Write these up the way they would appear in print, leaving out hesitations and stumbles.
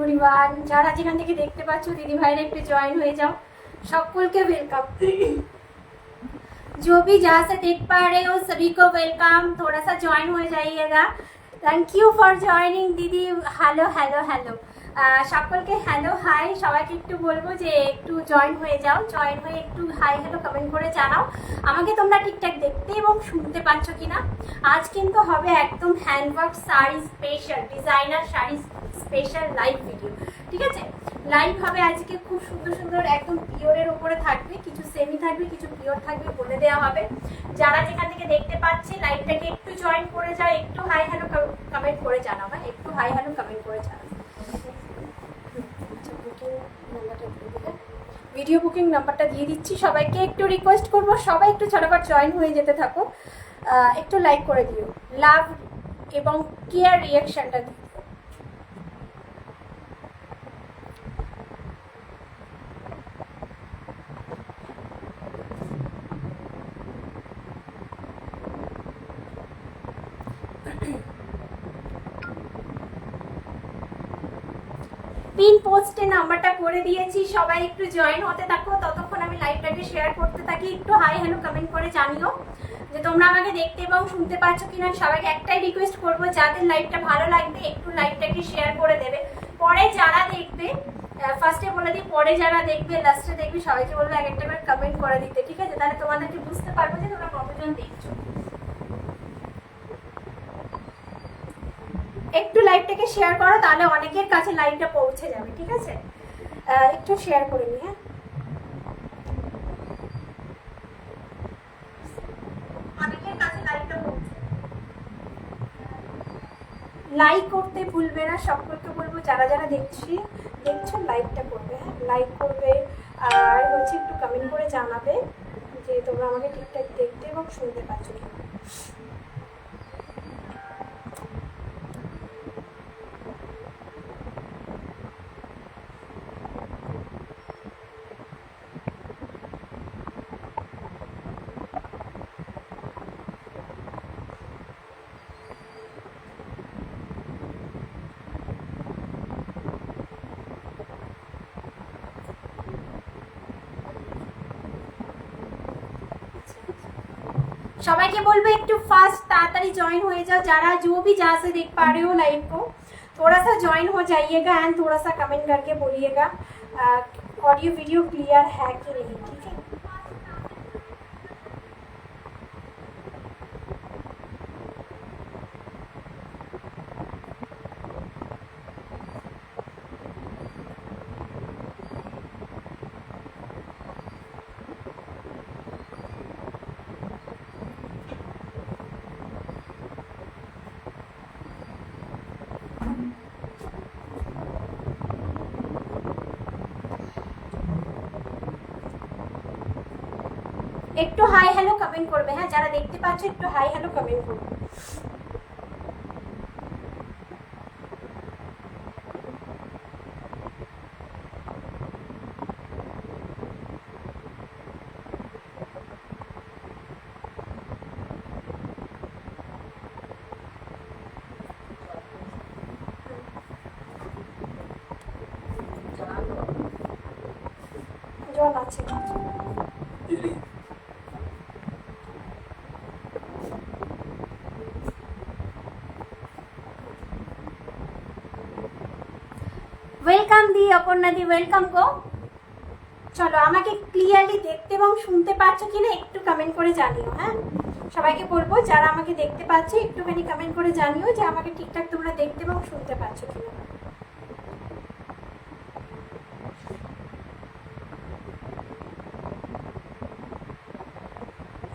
Everyone, যারা যেখান থেকে দেখতে পাচ্ছ दीदी भाई একটু জয়েন হয়ে যাও। সকলকে वेलकम। जो भी जहाँ से देख पा रहे हो सभी को वेलकम। थोड़ा सा ज्वाइन हो जाइएगा। थैंक यू फॉर जॉइनिंग दीदी। हेलो हेलो हेलो সকলকে হ্যালো হাই। সবাইকে একটু বলবো যে একটু জয়েন হয়ে যাও, জয়েন হয়ে একটু হাই হ্যালো কমেন্ট করে জানাও আমাকে তোমরা ঠিকঠাক দেখতে এবং শুনতে পাচ্ছ কিনা। আজ কিন্তু হবে একদম handwork sari special, designer sari special live video. ঠিক আছে, লাইভ হবে আজকে, খুব সুন্দর সুন্দর একদম পিওরের উপরে থাকবে, কিছু সেমি থাকবে, কিছু পিওর থাকবে, বলে দেওয়া হবে। যারা যেখান থেকে দেখতে পাচ্ছে লাইভটাকে একটু জয়েন করে যাও, একটু হাই হ্যালো কমেন্ট করে জানাও। হ্যাঁ, একটু হাই হ্যালো কমেন্ট করে জানাও। ভিডিও বুকিং নাম্বারটা দিয়ে দিচ্ছি, সবাইকে একটু রিকোয়েস্ট করবো সবাই একটু ঝটপট জয়েন হয়ে যেতে থাকো। একটু লাইক করে দিও, লাভ এবং কেয়ার রিয়াকশনটা দিও। পিন পোস্টে নাম্বারটা করে দিয়েছি, সবাই একটু জয়েন হতে থাকো। ততক্ষণ আমি লাইভটাকে শেয়ার করতে থাকি। একটু হাই হ্যালো কমেন্ট করে জানিও যে তোমরা আমাকে দেখতে এবং শুনতে পাচ্ছ কিনা। সবাইকে একটাই রিকোয়েস্ট করবো, যাদের লাইভটা ভালো লাগবে একটু লাইভটাকে শেয়ার করে দেবে। পরে যারা দেখবে, ফার্স্টে বলে দিই, পরে যারা দেখবে লাস্টে দেখবে, সবাইকে বলবো এক একটা করে কমেন্ট করে দিতে। ঠিক আছে, তাহলে তোমাদেরকে বুঝতে পারবো যে তোমরা কতজন দেখছো। একটু লাইভটাকে শেয়ার করো, তাহলে অনেকের কাছে লাইভটা পৌঁছে যাবে। ঠিক আছে, একটু শেয়ার করে নি। হ্যাঁ, অনেকের কাছে লাইভটা পৌঁছে। লাইক করতে ভুলবে না, সকলকে বলবো যারা যারা দেখছো লাইকটা করবে। হ্যাঁ, লাইক করবে আর হচ্ছে একটু কমেন্ট করে জানাবে যে তোমরা আমাকে ঠিকঠাক দেখতে এবং শুনতে পাচ্ছ কিনা। সবাইকে বলবো একটু ফাস্ট ताड़ाताड़ी ज्वाइन हो जाओ। जरा जो भी जहाँ से देख पा रहे हो लाइव को, थोड़ा सा ज्वाइन हो जाइएगा एंड थोड़ा सा कमेंट करके बोलिएगा ऑडियो वीडियो क्लियर है कि नहीं। ठीक है, একটু হাই হ্যালো কমেন্ট করবে। হ্যাঁ, যারা দেখতে পাচ্ছ একটু হাই হ্যালো কমেন্ট করবে। জল আছে। ওয়েলকাম দি অপর্ণা দি, ওয়েলকাম গো। চলো, আমাকে ক্লিয়ারলি দেখতে এবং শুনতে পাচ্ছ কিনা একটু কমেন্ট করে জানিও। হ্যাঁ, সবাইকে বলবো যারা আমাকে দেখতে পাচ্ছে একটুখানি কমেন্ট করে জানিও যে আমাকে ঠিকঠাক তোমরা দেখতে এবং শুনতে পাচ্ছ কিনা।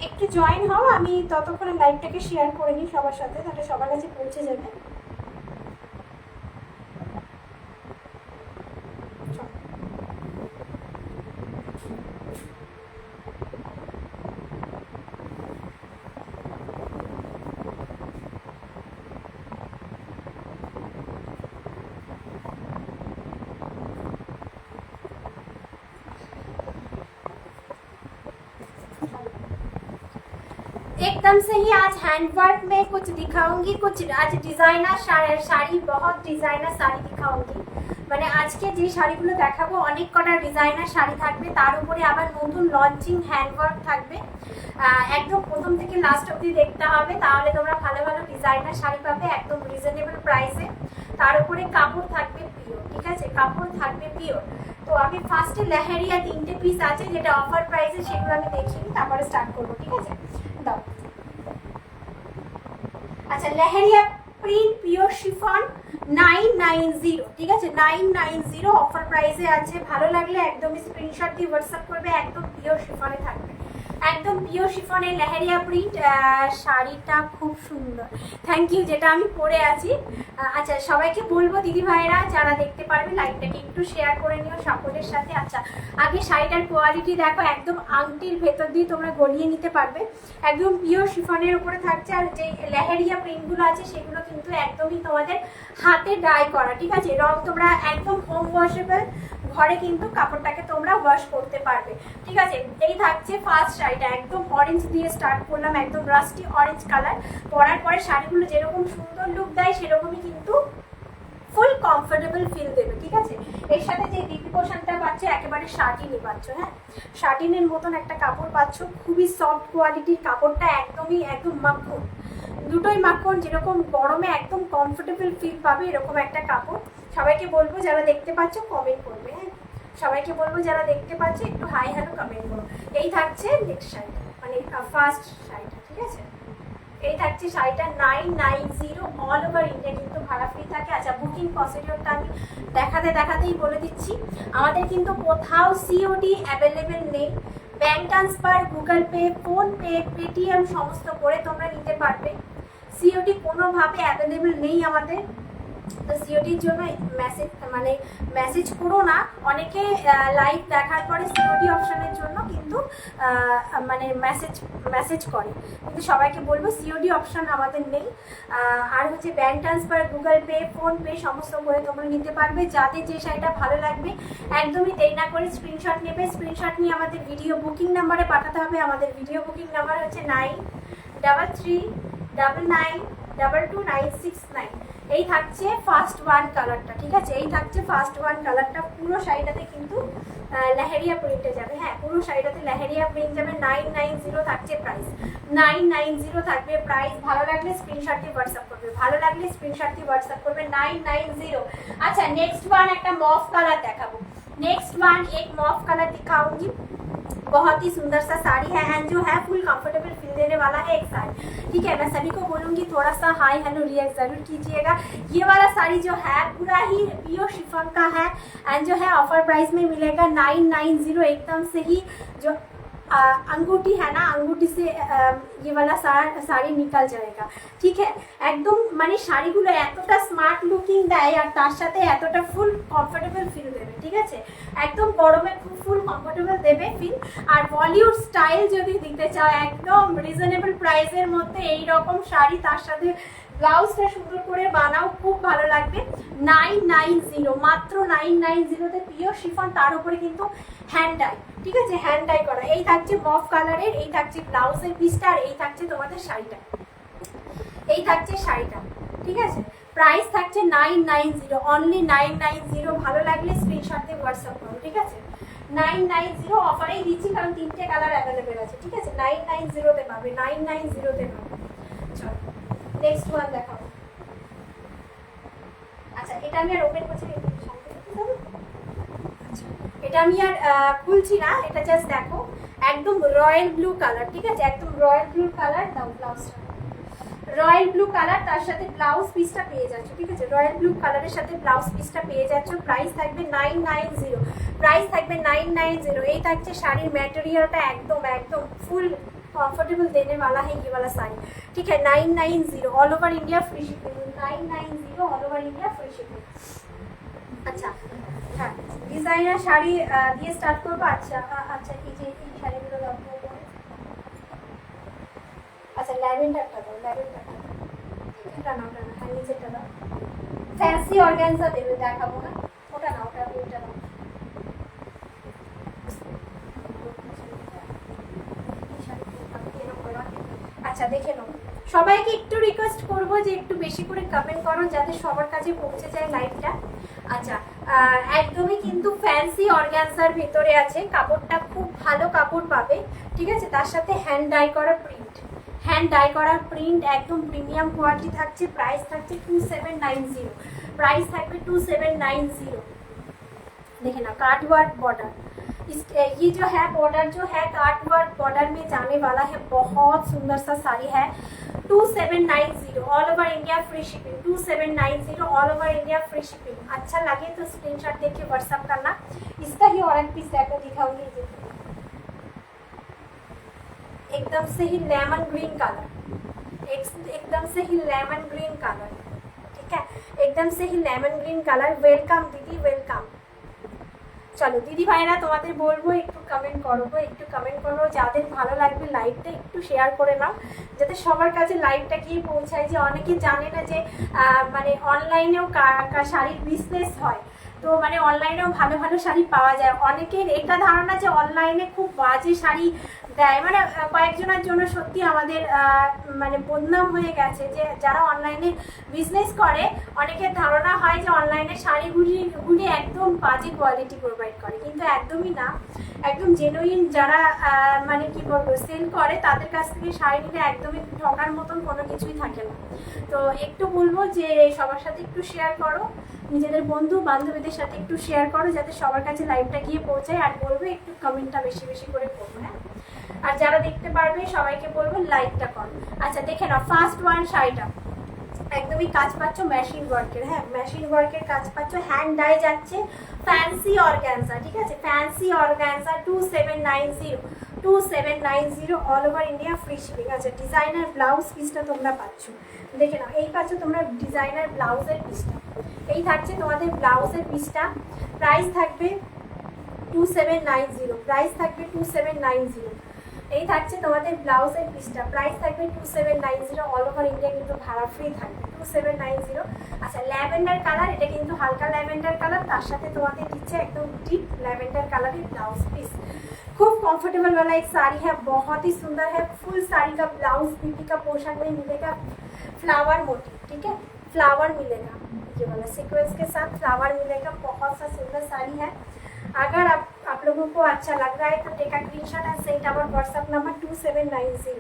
একটু জয়েন হও, আমি ততক্ষণে লাইভটাকে শেয়ার করে নিই সবার সাথে, তাহলে সবার কাছে পৌঁছে যাবে। एकदम से ही आज हैंडवर्क में कुछ दिखाऊंगी, कुछ आज डिजाइनर साड़ी, बहुत डिजाइनर साड़ी दिखाऊंगी। মানে আজকে যে শাড়িগুলো দেখাবো অনেক কটা ডিজাইনার শাড়ি থাকবে, তার উপরে আবার নতুন লঞ্চিং হ্যান্ডওয়ার্ক থাকবে। একদম প্রথম থেকে লাস্ট অবধি দেখতে হবে, তাহলে তোমরা ভালো ভালো ডিজাইনার শাড়ি পাবে একদম রিজনেবল প্রাইসে। তার উপরে কাপড় থাকবে পিওর, ঠিক আছে, কাপড় থাকবে পিওর। তো আমি ফার্স্টে লেহেরিয়া 3টে পিস আছে যেটা অফার প্রাইসে, সেগুলো আমি দেখিয়ে তারপরে স্টার্ট করবো, ঠিক আছে। দাও। আচ্ছা, লেহেরিয়া প্রিন্ট পিওর শিফন 990, ঠিক আছে, 990 অফার প্রাইসে আছে। ভালো লাগলে একদমই স্ক্রিনশট দিয়ে হোয়াটসঅ্যাপ করবে। একদম পিওর শিফনে থাকবে, একদম পিওর শিফনের লেহেরিয়া প্রিন্ট। শাড়িটা খুব সুন্দর, থ্যাংক ইউ, যেটা আমি পরে আছি। আচ্ছা, সবাইকে বলবো দিদি ভাইরা যারা দেখতে পারবে লাইভটাকে একটু শেয়ার করে নিও সকলের সাথে। আচ্ছা, আগে শাড়িটার কোয়ালিটি দেখো, একদম আংটির ভেতর দিয়ে তোমরা গলিয়ে নিতে পারবে। একদম পিওর শিফনের উপরে থাকছে। আর যে লেহেরিয়া প্রিন্টগুলো আছে সেগুলো কিন্তু একদমই তোমাদের হাতে ডাই করা, ঠিক আছে। রং তোমরা একদম হোম ওয়াশেবল, ঘরে কিন্তু কাপড়টাকে তোমরা ওয়াশ করতে পারবে, ঠিক আছে। এই থাকছে ফার্স্ট শাড়িটা, একদম অরেঞ্জ দিয়ে স্টার্ট করলাম, একদম রাস্টি অরেঞ্জ কালার। পরার পরে শাড়িগুলো যেরকম সুন্দর লুক দেয় সেরকমই কিন্তু ফুল কমফোর্টেবল ফিল দেবে, ঠিক আছে। এর সাথে যে ডিপি পোশনটা পাচ্ছ একেবারে শার্টিনই পাচ্ছ, হ্যাঁ, শার্টিনের মতন একটা কাপড় পাচ্ছ, খুবই সফট কোয়ালিটির কাপড়টা, একদমই একদম মাখন, দুটোই মাখন। যেরকম গরমে একদম কমফোর্টেবল ফিল পাবে এরকম একটা কাপড়। সবাইকে বলবো যারা দেখতে পাচ্ছ কমেন্ট করবে, হ্যাঁ, সবাইকে বলবো যারা দেখতে পাচ্ছ একটু হাই হ্যালো কমেন্ট করো। এই থাকছে নেক্সট শাড়িটা, মানে ফার্স্ট শাড়িটা, ঠিক আছে। এই থাকছে শাড়িটা 990, অল ওভার ইন্ডিয়া কিন্তু ভাড়া ফ্রি থাকে। আচ্ছা, বুকিং প্রসিডিওরটা আমি দেখাতেই বলে দিচ্ছি। আমাদের কিন্তু কোথাও সিওডি অ্যাভেলেবেল নেই। Bank transfer, Google pay, PhonePe, Paytm সমস্ত করে তোমরা নিতে পারবে। সিওডি কোনোভাবে অ্যাভেলেবেল নেই আমাদের। তো সিওডির জন্য মেসেজ করো না। অনেকে লাইভ দেখার পরে সিওডি অপশনের জন্য কিন্তু মেসেজ করে, কিন্তু সবাইকে বলবো সিওডি অপশন আমাদের নেই। আর হচ্ছে bank transfer, Google pay, PhonePe সমস্ত করে তোমরা নিতে পারবে। যাদের যে শাড়িটা ভালো লাগবে একদমই দেরি না করে স্ক্রিনশট নেবে। স্ক্রিনশট নিয়ে আমাদের ভিডিও বুকিং নাম্বারে পাঠাতে হবে। আমাদের ভিডিও বুকিং নাম্বার হচ্ছে 9339922969। এই থাকছে ফার্স্ট ওয়ান কালারটা, ঠিক আছে। এই থাকছে ফার্স্ট ওয়ান কালারটা। পুরো শাড়িটাতে কিন্তু লেহেরিয়া প্রিন্টে যাবে, হ্যাঁ, পুরো শাড়িটাতে লেহেরিয়া প্রিন্ট যাবে। 990 থাকছে প্রাইস, 990 থাকবে প্রাইস। ভালো লাগলে স্ক্রিনশট দিয়ে হোয়াটসঅ্যাপ করবে, ভালো লাগলে স্ক্রিনশট দিয়ে হোয়াটসঅ্যাপ করবে 990। अच्छा नेक्स्ट वन एक मॉफ कलर देखाबो। नेक्स्ट वन एक मॉफ कलर दिखाऊंगी, बहुत ही सुंदर सा साड़ी है एंड जो है फुल कंफर्टेबल फील देने वाला है एक साड़ी, ठीक है। मैं सभी को बोलूंगी थोड़ा सा हाई हेलो रिएक्ट जरूर कीजिएगा। ये वाला साड़ी जो है पूरा ही प्योर शिफॉन का है एंड जो है ऑफर प्राइस में मिलेगा 990। एकदम से ही जो अंगूठी है ना, अंगूठी से ये वाला साड़ी निकल जाएगा, ठीक है। एकदम মানে শাড়িগুলো এতটা স্মার্ট লুকিং দেয় আর তার সাথে এতটা ফুল কমফোর্টেবল ফিল দেবে, ঠিক আছে। একদম গরমে খুব ফুল কমফোর্টেবল দেবে ফিল। আর বলিউড স্টাইল যদি দিতে চাও একদম রিজনেবল প্রাইসের মধ্যে এই রকম শাড়ি, তার সাথে ব্লাউজটা সুন্দর করে বানাও, খুব ভালো লাগবে। 990 মাত্র 990 পিওর শিফন, তার উপরে কিন্তু হ্যান্ড ডাই, ঠিক আছে, হ্যান্ড ডাই করা। এই থাকছে মফ কালারের, এই থাকছে ব্লাউজের পিসটা, আর এই থাকছে তোমাদের শাড়িটা, এই থাকছে শাড়িটা, ঠিক আছে। প্রাইস থাকছে 990, অনলি 990। ভালো লাগলে স্ক্রিনশট দিয়ে হোয়াটসঅ্যাপ করো, ঠিক আছে। 990 অফারেই দিচ্ছি কারণ 3টে কালার অ্যাভেলেবেল আছে, ঠিক আছে। 990 পাবে, 990 পাবে। চলো নেক্সট ওয়ান দেখাবো। আচ্ছা এটা আমি আর ওপেন করছি না, আচ্ছা এটা আমি আর খুলছি না, এটা জাস্ট দেখো। একদম রয়্যাল ব্লু কালার, ঠিক আছে, একদম রয়্যাল ব্লু কালার। দাও ব্লাউজটা, রয়্যাল ব্লু কালার, তার সাথে ব্লাউজ পিসটা পেয়ে যাচ্ছ, ঠিক আছে। রয়্যাল ব্লু কালারের সাথে ব্লাউজ পিসটা পেয়ে যাচ্ছ। প্রাইস থাকবে 990, প্রাইস থাকবে 990। এই থাকছে শাড়ির ম্যাটেরিয়ালটা, একদম একদম ফুল कंफर्टेबल देने वाला है ये वाला साड़ी, ठीक है। 990 all over India free shipping, 990 all over India free shipping. अच्छा हाँ डिजाइनर শাড়ি দিয়ে স্টার্ট করব। আচ্ছা আচ্ছা এই যে এই শাড়িগুলো দেখাবো। আচ্ছা ল্যাভেন্ডারটা দাও, ল্যাভেন্ডারটা এটা নাও, ওটা না, হ্যাঁ নিচেটা দাও। ফ্যান্সি অর্গানজা দেবে দেখাবো না, ওটা না, ওটা ওটা দাও। আচ্ছা দেখে নাও। সবাইকে একটু রিকোয়েস্ট করবো যে একটু বেশি করে কমেন্ট করো যাতে সবার কাছে পৌঁছে যায় লাইভটা। আচ্ছা একদমই কিন্তু ফ্যান্সি অর্গানজার ভিতরে আছে, কাপড়টা খুব ভালো কাপড় পাবে, ঠিক আছে। তার সাথে হ্যান্ড ডাই করা প্রিন্ট, হ্যান্ড ডাই করা প্রিন্ট, একদম প্রিমিয়াম কোয়ালিটি থাকছে। প্রাইস থাকছে 2790, प्राइस থাকবে 2790। देखे ना कार्ड वर्क बॉर्डर, ये जो है बॉर्डर जो है कार्ड वर्क बॉर्डर में जाने वाला है, बहुत सुंदर सा साड़ी है। 2790 all over India free shipping, 2790 all over India free shipping. अच्छा लगे तो स्क्रीनशॉट देके व्हाट्सअप करना। इसका ही और एक पीस आपको दिखाऊंगी, एकदम से ही लेमन ग्रीन कलर, एकदम से ही लेमन ग्रीन कलर, ठीक है, एकदम से ही लेमन ग्रीन कलर। वेलकम दीदी, वेलकम। চলো দিদি ভাইরা তোমাদের বলবো একটু কমেন্ট করো, একটু কমেন্ট করো, যাদের ভালো লাগবে লাইভটা একটু শেয়ার করে নাও, যাতে সবার কাছে লাইভটা গিয়ে পৌঁছায়। যে অনেকে জানে না যে মানে অনলাইনেও শাড়ির বিজনেস হয়, তো মানে অনলাইনেও ভালো ভালো শাড়ি পাওয়া যায়। অনেকের এটা ধারণা যে অনলাইনে খুব বাজে শাড়ি দেয়, মানে কয়েকজনের জন্য সত্যি আমাদের মানে বদনাম হয়ে গেছে যে যারা অনলাইনে বিজনেস করে, অনেকের ধারণা হয় যে অনলাইনে শাড়িগুলি একদম বাজে কোয়ালিটি প্রোভাইড করে, কিন্তু একদমই না। একদম জেনুইন যারা মানে কি বলবো সেল করে, তাদের কাছ থেকে শাড়ি নিলে একদমই ঠকার মতন কোনো কিছুই থাকে না। তো একটু বলবো যে সবার সাথে একটু শেয়ার করো, নিজেদের বন্ধু বান্ধবীদের সাথে একটু শেয়ার করো, যাতে সবার কাছে লাইভটা গিয়ে পৌঁছায়। আর বলবো একটু কমেন্টটা বেশি বেশি করে করবো, হ্যাঁ। আর যারা দেখতে পারবে সবাইকে বলবো লাইকটা করো। আচ্ছা দেখে নাও, ফার্স্ট ওয়ান শাড়িটা একদমই কাজ পাচ্ছ মেশিন ওয়ার্কের, হ্যাঁ মেশিন ওয়ার্কের কাজ পাচ্ছ, হ্যান্ড ডাই যাচ্ছে, ফ্যান্সি অর্গানজা, ঠিক আছে, fancy organza 2790 all over India free shipping. আচ্ছা ডিজাইনার ব্লাউজ পিসটা তোমরা পাচ্ছ, দেখে নাও, এই পাচ্ছ তোমরা ডিজাইনার ব্লাউজের পিসটা, এই থাকছে তোমাদের ব্লাউজের পিসটা। প্রাইস থাকবে 2790, প্রাইস থাকবে 2790। এই থাকছে তোমাদের ব্লাউজের পিসটা, প্রাইস থাকবে 2790, অল ওভার ইন্ডিয়া কিন্তু ভাড়া ফ্রি থাকবে 2790। আচ্ছা ল্যাভেন্ডার কালার, এটা কিন্তু হালকা ল্যাভেন্ডার কালার, তার সাথে তোমাদের দিচ্ছে একদম ডিপ ল্যাভেंडर कलर ब्लाउज पीस। खूब कंफर्टेबल वाला एक साड़ी है, बहुत ही सुंदर है। फुल साड़ी का ब्लाउज पीपी का पोशाक में मिलेगा फ्लावर मोटिव, ठीक है, फ्लावर मिलेगा, ये वाला सीक्वेंस के साथ फ्लावर मिलेगा। बहुत सा सुंदर साड़ी है। अगर आप लोगों को अच्छा लग रहा है तो take a screenshot and send our WhatsApp number 2790।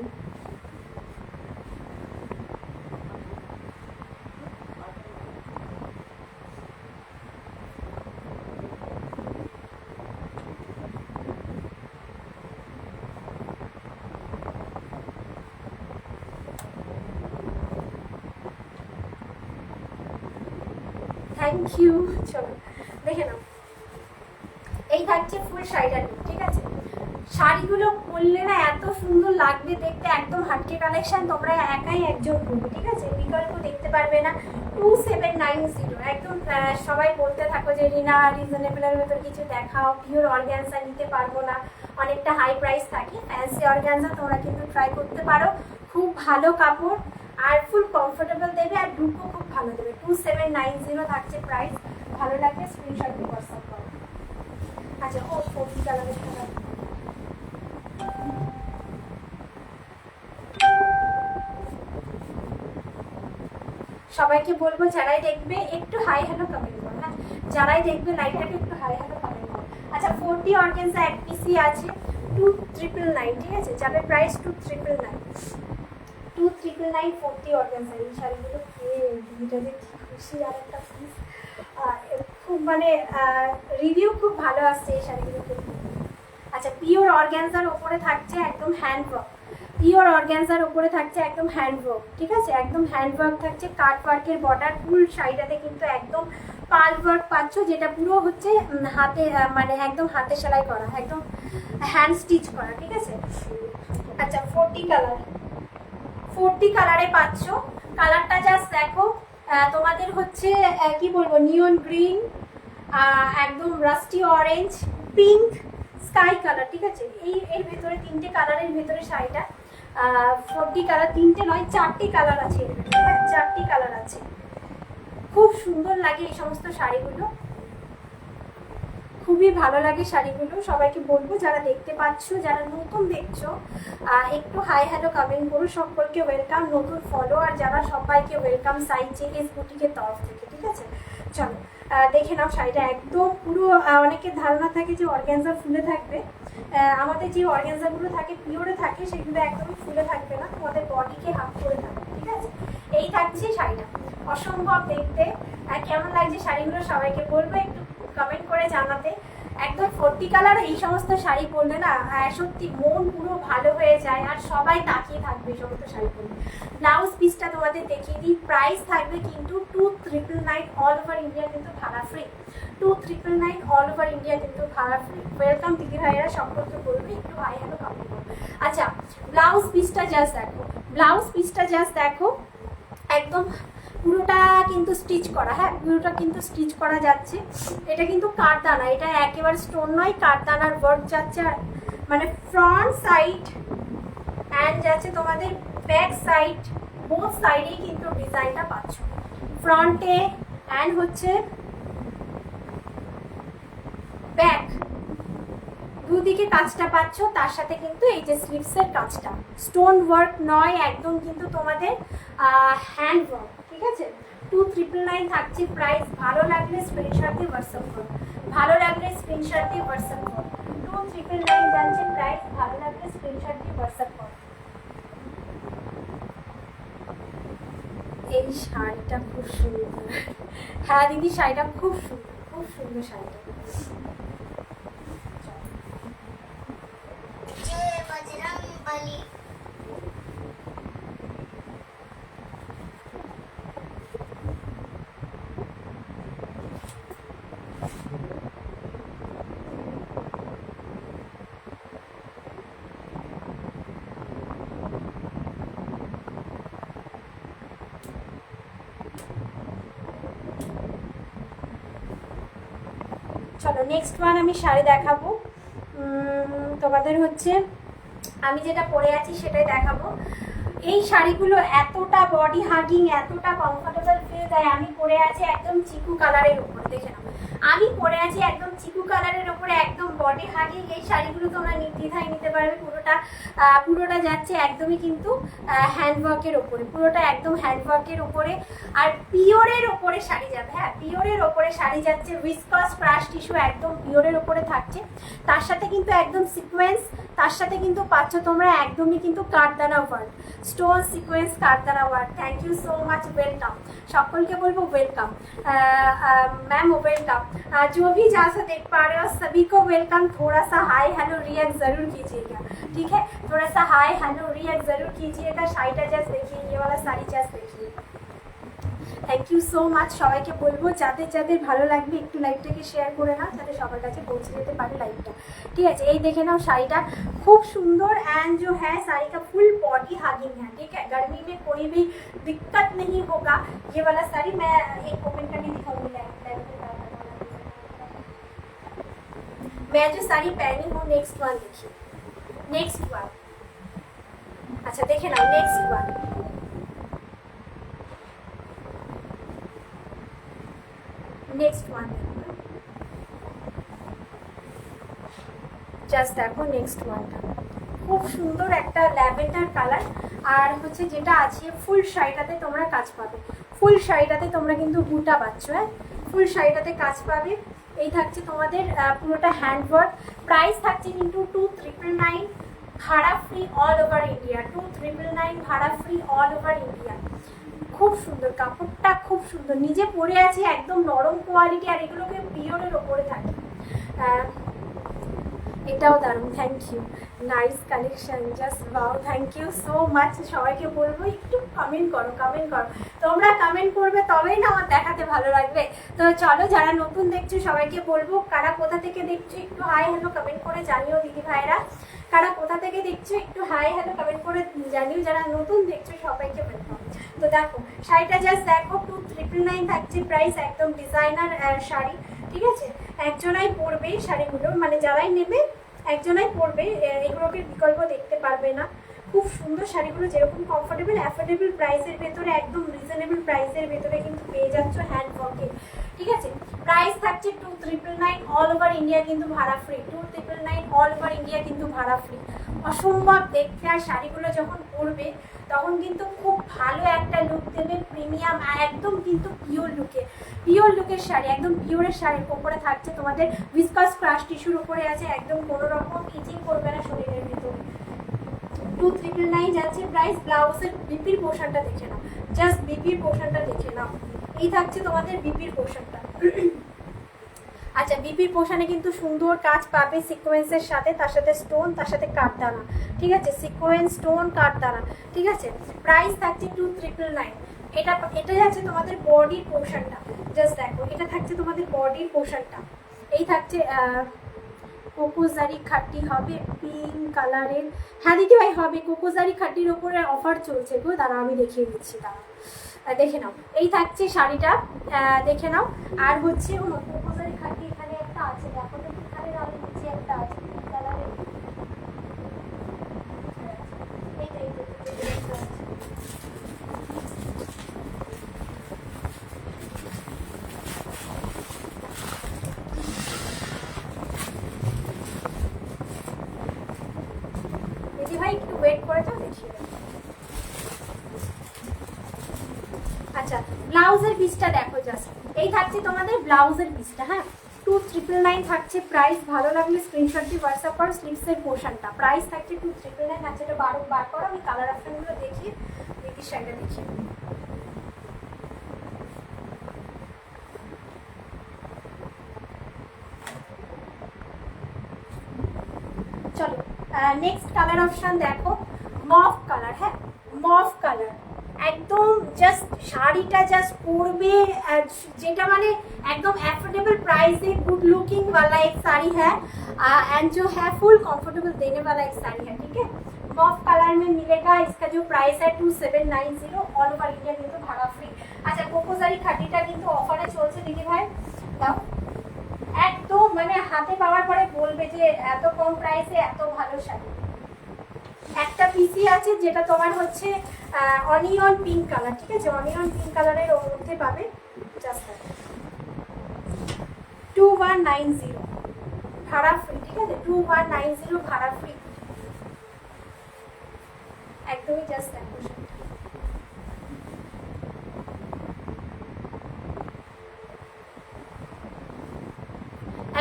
Thank you. চলো দেখে নাও, এই থাকছে ফুল শাড়িটা, ঠিক আছে। শাড়িগুলো পরলে না এত সুন্দর লাগবে দেখতে, একদম হাটকে কালেকশন, তোমরা একাই একজন করবে, ঠিক আছে, বিকল্প দেখতে পারবে না। 2790 একদম। সবাই বলতে থাকো যে রিনা রিজনেবলের ভেতর কিছু দেখাও, পিওর অর্গানজা নিতে পারবো না, অনেকটা হাই প্রাইস থাকে। ফ্যান্সি অর্গানজা তোমরা কিন্তু ট্রাই করতে পারো, খুব ভালো কাপড় আর ফুল কমফোর্টেবল দেবে, আর লুকও খুব ভালো দেবে। 2790 থাকছে প্রাইস। ভালো লাগবে স্ক্রিনশট দিয়ে হোয়াটসঅ্যাপ করো। আচ্ছা ও সবজি কালারের কালার, সবাইকে বলবো যারাই দেখবে একটু হাই হ্যালো কমেন্ট করো, হ্যাঁ যারাই দেখবে লাইভটাকে একটু হাই হ্যালো কমেন্ট করো। আচ্ছা 40 অর্গানজা এক পিসি আছে 2999, ঠিক আছে, যাবে প্রাইস 2999, 2999 40 অর্গানজা। এই শাড়িগুলো দুইটা যে খুশি, আর একটা পিস খুব মানে রিভিউ খুব ভালো আসছে এই শাড়িগুলোতে। আচ্ছা পিওর অর্গানজার ওপরে থাকছে একদম হ্যান্ডওয়ার্ক, পিওর অর্গানজার উপরে থাকছে একদম হ্যান্ডওয়ার্ক, ঠিক আছে, একদম হ্যান্ডওয়ার্ক থাকছে, কাট ওয়ার্কের বর্ডার। ফুল শাড়িটাতে কিন্তু একদম পাল ওয়ার্ক পাচ্ছ, যেটা পুরো হচ্ছে হাতে মানে একদম হাতে সেলাই করা, একদম হ্যান্ড স্টিচ করা, ঠিক আছে। আচ্ছা 40 কালার, 40 কালারে পাচ্ছ। কালারটা জাস্ট দেখো, তোমাদের হচ্ছে কি বলবো নিয়ন গ্রিন, একদম rusty orange, pink, sky colour, ঠিক আছে। এর ভেতরে তিনটে কালারের ভেতরে শাড়িটা 40 কালার, তিনটে নয় 4টি কালার আছে এর ভেতরে, 4টি কালার আছে। খুব সুন্দর লাগে এই সমস্ত শাড়িগুলো, খুবই ভালো লাগে শাড়িগুলো। সবাইকে বলবো যারা দেখতে পাচ্ছ, যারা নতুন দেখছো একটু হাই হ্যালো কমেন্ট করো। সকলকে ওয়েলকাম, নতুন ফলোয়ার যারা সবাইকে ওয়েলকাম সাইড চেঞ্জ বুটিকের তরফ থেকে, ঠিক আছে। চলো দেখে নাও শাড়িটা একদম পুরো অনেকের ধারণা থাকে যে অর্গানজা ফুলে থাকবে, আমাদের যে অর্গানজাগুলো থাকে পিওরে থাকে সেগুলো একদমই ফুলে থাকবে না, তোমাদের বডিকে হাফ করে থাকবে। ঠিক আছে, এই থাকছে শাড়িটা, অসম্ভব দেখতে। আর কেমন লাগছে শাড়িগুলো সবাইকে বলবো একটু কমেন্ট করে জানাতে। একদম 40 কালার এই সমস্ত শাড়ি পরলে না সত্যি মন পুরো ভালো হয়ে যায়, আর সবাই তাকিয়ে থাকবে এই সমস্ত শাড়ি পরলে। ব্লাউজ পিসটা তোমাদের দেখিয়ে দিই, প্রাইস থাকবে কিন্তু 2999 অল ওভার ইন্ডিয়া, কিন্তু ভাড়া ফ্রি। 2999 অল ওভার ইন্ডিয়া কিন্তু ভাড়া ফ্রি। ওয়েলকাম দিদি ভাইয়েরা, সম্পর্কে বলবে একটু ভাই হ্যালো কমেন্ট করো। আচ্ছা, ব্লাউজ পিসটা জাস্ট দেখো, ব্লাউজ পিসটা জাস্ট দেখো, একদম পুরোটা কিন্তু স্টিচ করা, হ্যাঁ পুরোটা কিন্তু স্টিচ করা যাচ্ছে। এটা কিন্তু কাঠদানা, এটা একেবারে স্টোন নয়, কাঠদানার ওয়ার্ক যাচ্ছে। মানে ফ্রন্ট সাইড অ্যান্ড যাচ্ছে তোমাদের ব্যাক সাইড, বোথ সাইডেই কিন্তু ডিজাইনটা পাচ্ছ। ফ্রন্টে অ্যান্ড হচ্ছে ব্যাক, দুদিকে কাজটা পাচ্ছ, তার সাথে কিন্তু এই যে স্লিভসের কাজটা স্টোন ওয়ার্ক নয়, একদম কিন্তু তোমাদের হ্যান্ড ওয়ার্ক। ঠিক আছে, 2999 থাকছে প্রাইস। ভালো লাগলে স্ক্রিনশট দিয়ে হোয়াটসঅ্যাপ করো, ভালো লাগলে স্ক্রিনশট দিয়ে হোয়াটসঅ্যাপ করো। 2999 যাচ্ছে প্রাইস, ভালো লাগলে স্ক্রিনশট দিয়ে হোয়াটসঅ্যাপ করো। এই শাড়িটা খুব সুন্দর, হ্যাঁ দিদি শাড়িটা খুব সুন্দর, খুব সুন্দর শাড়িটা। চলো নেক্সট ওয়ান আমি শাড়ি দেখাবো তোমাদের, হচ্ছে আমি যেটা পরে আছি সেটাই দেখাবো। এই শাড়িগুলো এতটা বডি হাগিং, এতটা কমফোর্টেবল ফিল দেয়। আমি পরে আছি একদম চিকু কালারের উপরে, দেখে নাও আমি পরে আছি একদম চিকু কালারের উপরে, একদম বডি হাগিং। এই শাড়িগুলো তোমরা নির্দ্বিধায় নিতে পারবে। পুরোটা যাচ্ছে একদমই কিন্তু হ্যান্ডওয়ার্কের ওপরে, পুরোটা একদম হ্যান্ডওয়ার্কের ওপরে, আর পিওরের ওপরে শাড়ি যাবে। হ্যাঁ পিওরের ওপরে শাড়ি যাচ্ছে, উইসকস ক্রাশ টিস্যু একদম পিওরের ওপরে থাকছে, তার সাথে কিন্তু একদম সিকোয়েন্স, তার সাথে কিন্তু পাচ্ছ তোমরা একদমই কিন্তু কাঠদানা ওয়ার্ক, স্টোন সিকোয়েন্স কাঠদানা work. Thank you so much, welcome সকলকে বলবো ওয়েলকাম मैम वेलकम। जो भी जहाँ से देख पा रहे हो सभी को वेलकम। थोड़ा सा हाय हेलो रिएक्ट जरूर कीजिएगा, ठीक है, थोड़ा सा हाय हेलो रिएक्ट जरूर कीजिएगा। শাড়িটা জাস্ট देखिए, ये वाला শাড়ি জাস্ট देखिए। থ্যাংক ইউ সো মাচ, সবাইকে বলবো যাদের যাদের ভালো লাগবে একটু লাইভটাকে শেয়ার করে নাও, যাতে সবার কাছে পৌঁছে যেতে পারে লাইভটা। ঠিক আছে, এই দেখে নাও শাড়িটা खूब सुंदर एंड जो है साड़ी का फुल बॉडी हागिंग है। ठीक है, गर्मी में कोई भी दिक्कत नहीं होगा। ये वाला साड़ी मैं एक ओपन करके दिखाऊंगी मैं जो साड़ी पहनी हूँ। नेक्स्ट वन देखिए, नेक्स्ट वन, अच्छा देखे ना next one, next one just দেখো নেক্সট ওয়ানটা খুব সুন্দর একটা ল্যাভেন্ডার কালার। আর হচ্ছে যেটা আছে ফুল শাড়িটাতে তোমরা কাজ পাবে, ফুল শাড়িটাতে তোমরা কিন্তু বুটা পাচ্ছ। হ্যাঁ ফুল শাড়িটাতে কাজ পাবে। এই থাকছে তোমাদের পুরোটা হ্যান্ডওয়ার্ক। প্রাইস থাকছে কিন্তু 2999, ভাড়া ফ্রি অল ওভার ইন্ডিয়া। 2999 ভাড়া ফ্রি অল ওভার ইন্ডিয়া। খুব সুন্দর কাপড়টা, খুব সুন্দর, নিজে পরে আছি একদম নরম কোয়ালিটি, আর এগুলোকে পিওরের ওপরে থাকে। এটাও দারুণ, thank you, nice collection, just wow, thank you so much. সবাইকে বলবো একটু কমেন্ট করো, কমেন্ট করো, তোমরা কমেন্ট করবে তবেই না আমার দেখাতে ভালো লাগবে। তো চলো যারা নতুন দেখছো সবাইকে বলবো, কারা কোথা থেকে দেখছো একটু হাই হ্যালো কমেন্ট করে জানিও দিদি ভাইরা, কারা কোথা থেকে দেখছো একটু হাই হ্যালো কমেন্ট করে জানিও, যারা নতুন দেখছো সবাইকে ওয়েলকাম। তো দেখো শাড়িটা জাস্ট দেখো, 2999 থাকছে প্রাইস, একদম ডিজাইনার শাড়ি। ঠিক আছে, একজনাই পরবে শাড়িগুলো, মানে যারাই নেবে একজনাই পরবে, এগুলোকে বিকল্প দেখতে পারবে না। খুব সুন্দর শাড়িগুলো, যেরকম কমফোর্টেবল অ্যাফোর্ডেবল প্রাইসের ভেতরে, একদম রিজনেবল প্রাইসের ভেতরে কিন্তু পেয়ে যাচ্ছ হ্যান্ড ওয়ার্কে। ঠিক আছে, প্রাইস থাকছে 2999 অল ওভার ইন্ডিয়া, কিন্তু ভাড়া ফ্রি। 2999 অল ওভার ইন্ডিয়া কিন্তু ভাড়া ফ্রি। অসম্ভব দেখতে। আর শাড়িগুলো যখন পরবে তখন কিন্তু খুব ভালো একটা লুক দেবে, প্রিমিয়াম, একদম কিন্তু পিওর লুকের শাড়ি, একদম পিওরের শাড়ির ওপরে থাকছে তোমাদের ভিসকাস ক্রাশ টিস্যুর উপরে আছে, একদম কোনো রকম ইচিং করবে না শরীরের ভিতরে। 2999 যাচ্ছে প্রাইস। ব্লাউজের বিপির পোর্শনটা দেখে নাও, জাস্ট বিপির পোর্শনটা দেখে নাও। এই থাকছে তোমাদের বিপির পোর্শনটা। আচ্ছা, বিপির পোর্শনে কিন্তু সুন্দর কাজ পাবে সিকোয়েন্সের সাথে, তার সাথে স্টোন, তার সাথে কাঠদানা, ঠিক আছে, সিকোয়েন্স, স্টোন, কাঠদানা, ঠিক আছে। প্রাইস থাকছে 2999। এটা যাচ্ছে তোমাদের বডির পোর্শনটা, জাস্ট দেখো, এটা থাকছে তোমাদের বডির পোর্শনটা। এই থাকছে কোকোজারি খাটি হবে পিঙ্ক কালারের। হ্যাঁ দিদি ভাই হবে, কোকোজারি খাটির ওপরে অফার চলছে গো, দাঁড়া আমি দেখিয়ে দিচ্ছি, দাঁড়া দেখে নাও। এই থাকছে শাড়িটা, দেখে নাও। আর হচ্ছে কোকোজারি খাটি এখানে একটা আছে, দেখো তো এখানে আমি নিচে একটা আছে পিঙ্ক কালারের, দিদি ভাই একটু ওয়েট করে যাও, দেখিয়ে দেবো। আচ্ছা, ব্লাউজের পিসটা দেখো জাস্ট, এই থাকছে তোমাদের ব্লাউজের পিসটা, হ্যাঁ 2999 থাকছে প্রাইস। ভালো লাগলে স্ক্রিনশট দিয়ে হোয়াটসঅ্যাপ করো। স্লিভসের পোর্শনটা প্রাইস থাকছে 2999 থাকছে। এটা বার করো, আমি কালার অপশনগুলো দেখিয়ে দিদির শাড়িটা দেখিয়ে। চলো নেক্সট কালার অপশন দেখো, মফ কালার, হ্যাঁ মফ কালার, একদম জাস্ট শাড়িটা জাস্ট পরবে, যেটা মানে एकदम अफोर्डेबल प्राइस है, गुड लुकिंग वाला एक साड़ी है एंड जो है फुल कंफर्टेबल देने वाला एक साड़ी है, ठीक है। मॉफ कलर में मिलेगा, इसका जो प्राइस है 2790, ऑल ओवर इंडिया কিন্তু ভাড়া ফ্রি। আচ্ছা, কোকোজারি খাটিটা কিন্তু অফারে চলছে দিদি ভাই, দাও একদম মানে হাতে পাওয়ার পরে বলবে যে এত কম প্রাইসে এত ভালো শাড়ি। একটা পিসি আছে যেটা তোমার হচ্ছে অনিয়ন পিঙ্ক কালার, ঠিক আছে, অনিয়ন পিঙ্ক কালারের মধ্যে পাবে, জাস্ট 2190 ভাড়া ফ্রি, ঠিক আছে, 2190 ভাড়া ফ্রি, একদমই জাস্ট দেখো।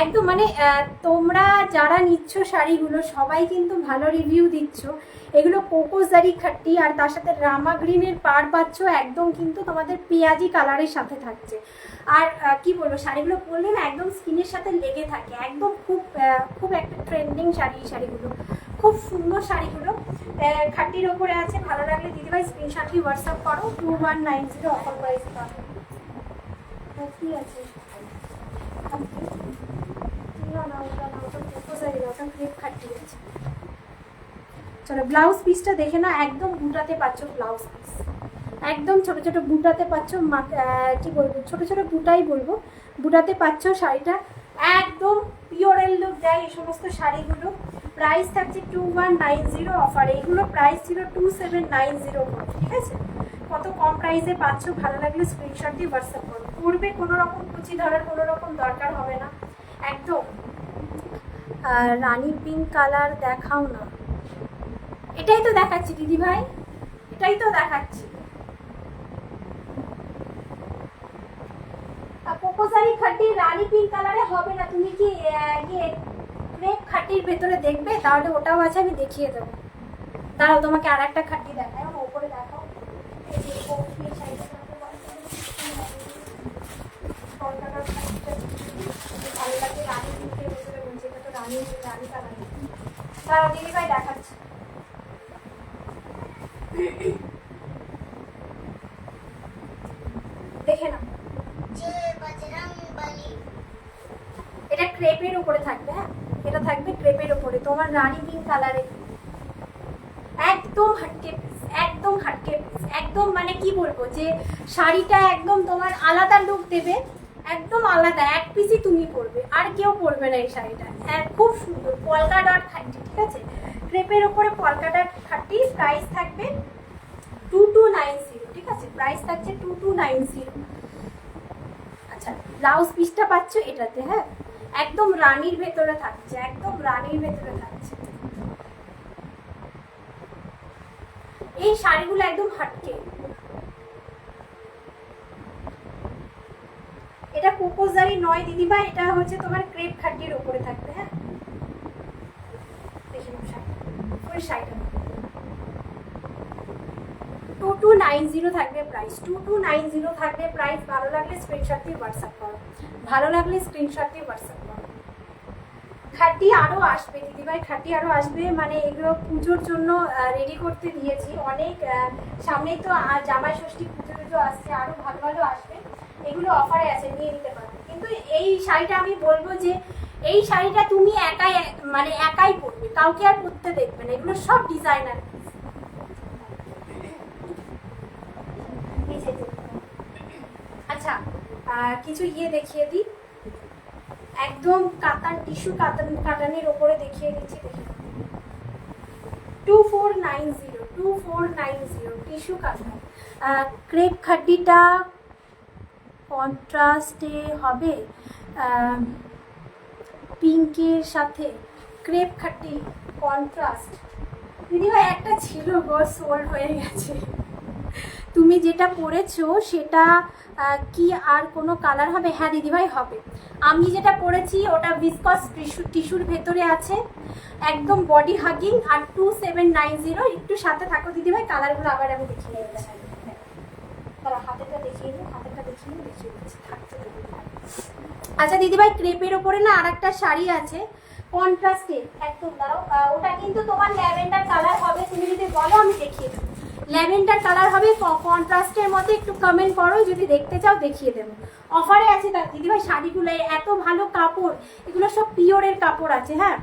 একদম মানে তোমরা যারা নিচ্ছ শাড়িগুলো সবাই কিন্তু ভালো রিভিউ দিচ্ছ। এগুলো কোকোজারি খাটি আর তার সাথে রামা গ্রিনের পাড় পাচ্ছ, একদম কিন্তু তোমাদের পেঁয়াজি কালারের সাথে থাকছে। আর কি বলবো, শাড়িগুলো পরলে না একদম স্কিনের সাথে লেগে থাকে, একদম খুব একটা ট্রেন্ডিং শাড়ি। এই শাড়িগুলো খুব সুন্দর, শাড়িগুলো খাটির ওপরে আছে। ভালো লাগলে দিদিভাই স্ক্রিনশট দিয়ে হোয়াটসঅ্যাপ করো, 2190 অফার প্রাইস পাবে। কি আছে চলো ব্লাউজ পিসটা দেখে না, একদম বুটাতে পাচ্ছ ব্লাউজ পিস, একদম ছোট ছোট বুটাতে পাচ্ছ, কি বলবো ছোট ছোট বুটাই বলবো, বুটাতে পাচ্ছ শাড়িটা, একদম পিওরের লুক দেয় এই সমস্ত শাড়িগুলো। প্রাইস থাকছে 2190 অফার, এইগুলো প্রাইস ছিল 2790, ঠিক আছে, কত কম প্রাইসে পাচ্ছ। ভালো লাগলে স্ক্রিনশট দিয়ে হোয়াটসঅ্যাপ করো, পড়বে কোনো রকম কুচি ধরার কোনো রকম দরকার হবে না, একদম। রানী পিঙ্ক কালার দেখাও না, এটাই তো দেখাচ্ছি দিদি ভাই, এটাই তো দেখাচ্ছি। কোকোজারি খাটি রানী পিঙ্ক কালারে হবে না, তুমি কি ইয়ে ক্রেপ খাটির ভেতরে দেখবে, তাহলে ওটাও আছে, আমি দেখিয়ে দেবো। দাঁড়াও তোমাকে আর একটা খাটি দেখায়, ওপরে দেখাও, ভালো লাগে রানী পিঙ্কের ভেতরে বলছে, এটা তো রানী কালার। দাঁড়াও দিদি ভাই দেখাচ্ছি, দেখে না, এটা ক্রেপের উপরে থাকবে, হ্যাঁ এটা থাকবে ক্রেপের উপরে, তোমার রানী পিঙ্ক কালারের, একদম হাটকে পিস, একদম হাটকে পিস, একদম মানে কি বলবো যে শাড়িটা একদম তোমার আলাদা লুক দেবে, একদম আলাদা, এক পিসই তুমি পরবে, আর কেউ পরবে না এই শাড়িটা। খুব সুন্দর পলকা ডট খাটি, ঠিক আছে, ক্রেপের উপরে পলকা ডট খাটি। প্রাইস থাকবে 2290, ঠিক আছে, প্রাইস থাকছে 2290। আচ্ছা, ব্লাউজ পিসটা পাচ্ছ এটাতে, হ্যাঁ একদম রানীর ভেতরে থাকছে, একদম রানীর ভেতরে থাকছে। এই শাড়িগুলো একদম হাটকে। এটা কোকোজারি নয় দিদিভাই, এটা হচ্ছে তোমার ক্রেপ খাড্ডির উপরে থাকবে। হ্যাঁ দেখে নাও শাড়িটা, ফুল শাড়িটা 2290 থাকবে প্রাইস, 2290 থাকবে প্রাইস। ভালো লাগলে স্ক্রিনশট দিয়ে হোয়াটসঅ্যাপ করো, ভালো লাগলে স্ক্রিনশট দিয়ে হোয়াটসঅ্যাপ করো। খাটি আরও আসবে দিদিভাই, খাটি আরও আসবে, মানে এগুলো পুজোর জন্য রেডি করতে দিয়েছি অনেক। সামনেই তো জামাই ষষ্ঠী পুজো টুজো আসছে, আরও ভালো ভালো আসবে। এগুলো অফারে আছে, নিয়ে নিতে পারো। কিন্তু এই শাড়িটা আমি বলবো যে এই শাড়িটা তুমি একাই, মানে একাই পরবে, কাউকে আর পরতে দেখবে না। এগুলো সব ডিজাইনার। আচ্ছা কিছু ইয়ে দেখিয়ে দিই, একদম কাতান টিস্যু কাটানের ওপরে দেখিয়ে দিচ্ছি। দেখে 2490 টিস্যু কাতান। ক্রেপ খাড্ডিটা কন্ট্রাস্টে হবে পিঙ্কের সাথে। ক্রেপ খাড্ডি কন্ট্রাস্ট দিদিভাই একটা ছিল গো, সোল্ড হয়ে গেছে। তুমি যেটা পরেছো সেটা কি আর কোনো কালার হবে? হ্যাঁ দিদিভাই হবে। আমি যেটা পরেছি ওটা ভিসকস টিস্যুর ভেতরে আছে, একদম বডি হাগিং। আর 2790। একটু সাথে থাকো দিদিভাই, কালারগুলো আবার আমি দেখিয়ে নেবো। তারা হাতেরটা দেখিয়ে নিই, হাতেরটা দেখিয়ে দিচ্ছি, থাকতে দিদিভাই। আচ্ছা দিদিভাই ক্রেপের ওপরে না আর একটা শাড়ি আছে কন্ট্রাস্টে, একদম দাঁড়াও। ওটা কিন্তু তোমার ল্যাভেন্ডার কালার হবে, তুমি যদি বলো আমি দেখিয়ে দেবো। ল্যাভেন্ডার কালার হবে কন্ট্রাস্টের মধ্যে, একটু কমেন্ট করো যদি দেখতে চাও, দেখিয়ে দেবো। অফারে আছে তার দিদিভাই শাড়িগুলো, এত ভালো কাপড়, এগুলো সব পিওরের কাপড় আছে। হ্যাঁ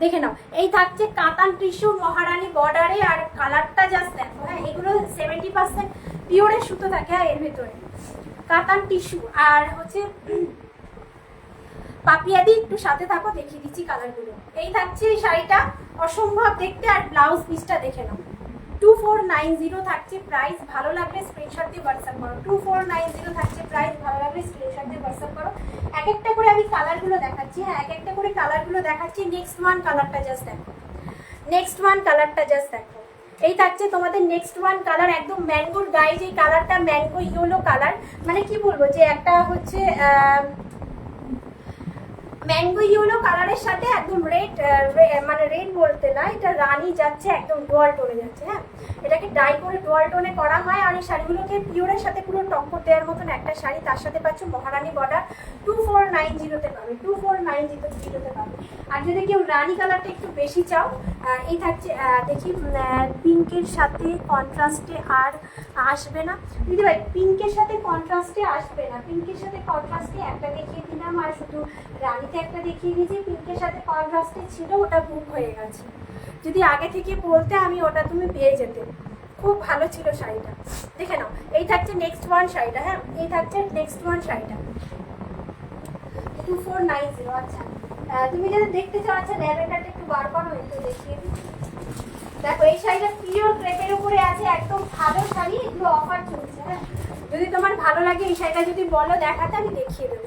দেখে নাও, এই থাকছে কাতান টিস্যু মহারানী বর্ডারে, আর কালারটা জাস্ট দেখো। হ্যাঁ এগুলো 70% পিওরের সুতো থাকে। হ্যাঁ এর ভেতরে কাতান টিস্যু। আর হচ্ছে পাপিয়াদি একটু সাথে থাকো, দেখিয়ে দিচ্ছি কালারগুলো। এই থাকছে এই শাড়িটা, অসম্ভব দেখতে। আর ব্লাউজ পিসটা দেখে নাও, 2490 থাকছে প্রাইস। ভালো লাগলে স্ক্রিনশট দিয়ে হোয়াটসঅ্যাপ করো। 2490 থাকছে প্রাইস, ভালো লাগলে স্ক্রিনশট দিয়ে হোয়াটসঅ্যাপ করো। এক একটা করে আমি কালারগুলো দেখাচ্ছি। হ্যাঁ এক একটা করে কালারগুলো দেখাচ্ছি। নেক্সট ওয়ান কালারটা জাস্ট দেখো, নেক্সট ওয়ান কালারটা জাস্ট দেখো। এই থাকছে তোমাদের নেক্সট ওয়ান কালার, একদম ম্যাঙ্গোর গায়ে যে কালারটা, ম্যাঙ্গো ইয়েলো কালার, মানে কি বলবো যে একটা হচ্ছে ম্যাঙ্গো ইয়েলো কালারের সাথে একদম রেড, মানে রেড বলতে না, এটা রানি যাচ্ছে, একদম ডুয়াল টোনে যাচ্ছে। হ্যাঁ এটাকে ডাই করে ডুয়াল টোনে করা হয়। আর এই শাড়িগুলোকে পিওরের সাথে পুরো টক্কর দেওয়ার মতন একটা শাড়ি, তার সাথে পাচ্ছ মহারানী বর্ডার। 2490 পাবে, 2490 পাবে। আর যদি কেউ রানি কালারটা একটু বেশি চাও, এই থাকছে দেখি পিঙ্কের সাথে কন্ট্রাস্টে আর আসবে না দিদিভাই, পিঙ্কের সাথে কন্ট্রাস্টে আসবে না। পিঙ্কের সাথে কন্ট্রাস্টে একটা দেখিয়ে দিলাম, আর শুধু রানিতে একটা দেখিয়ে দিয়েছি। পিঙ্কের সাথে কন্ট্রাস্টে ছিল, ওটা বুক হয়ে গেছে। যদি আগে থেকে বলতে আমি ওটা তুমি পেয়ে যেতে, খুব ভালো ছিল শাড়িটা। দেখে নাও, এই থাকছে নেক্সট ওয়ান শাড়িটা। হ্যাঁ এই থাকছে নেক্সট ওয়ান শাড়িটা 2490। আচ্ছা তুমি যদি দেখতে চাও, আচ্ছা ল্যাভেন্ডারটা একটু বার করো, একটু দেখিয়ে দিই। দেখো এই শাড়িটা পিওর ক্রেপের উপরে আছে, একদম ভালো শাড়ি, এগুলো অফার চলছে। হ্যাঁ যদি তোমার ভালো লাগে এই শাড়িটা যদি বলো দেখাতে, আমি দেখিয়ে দেবো।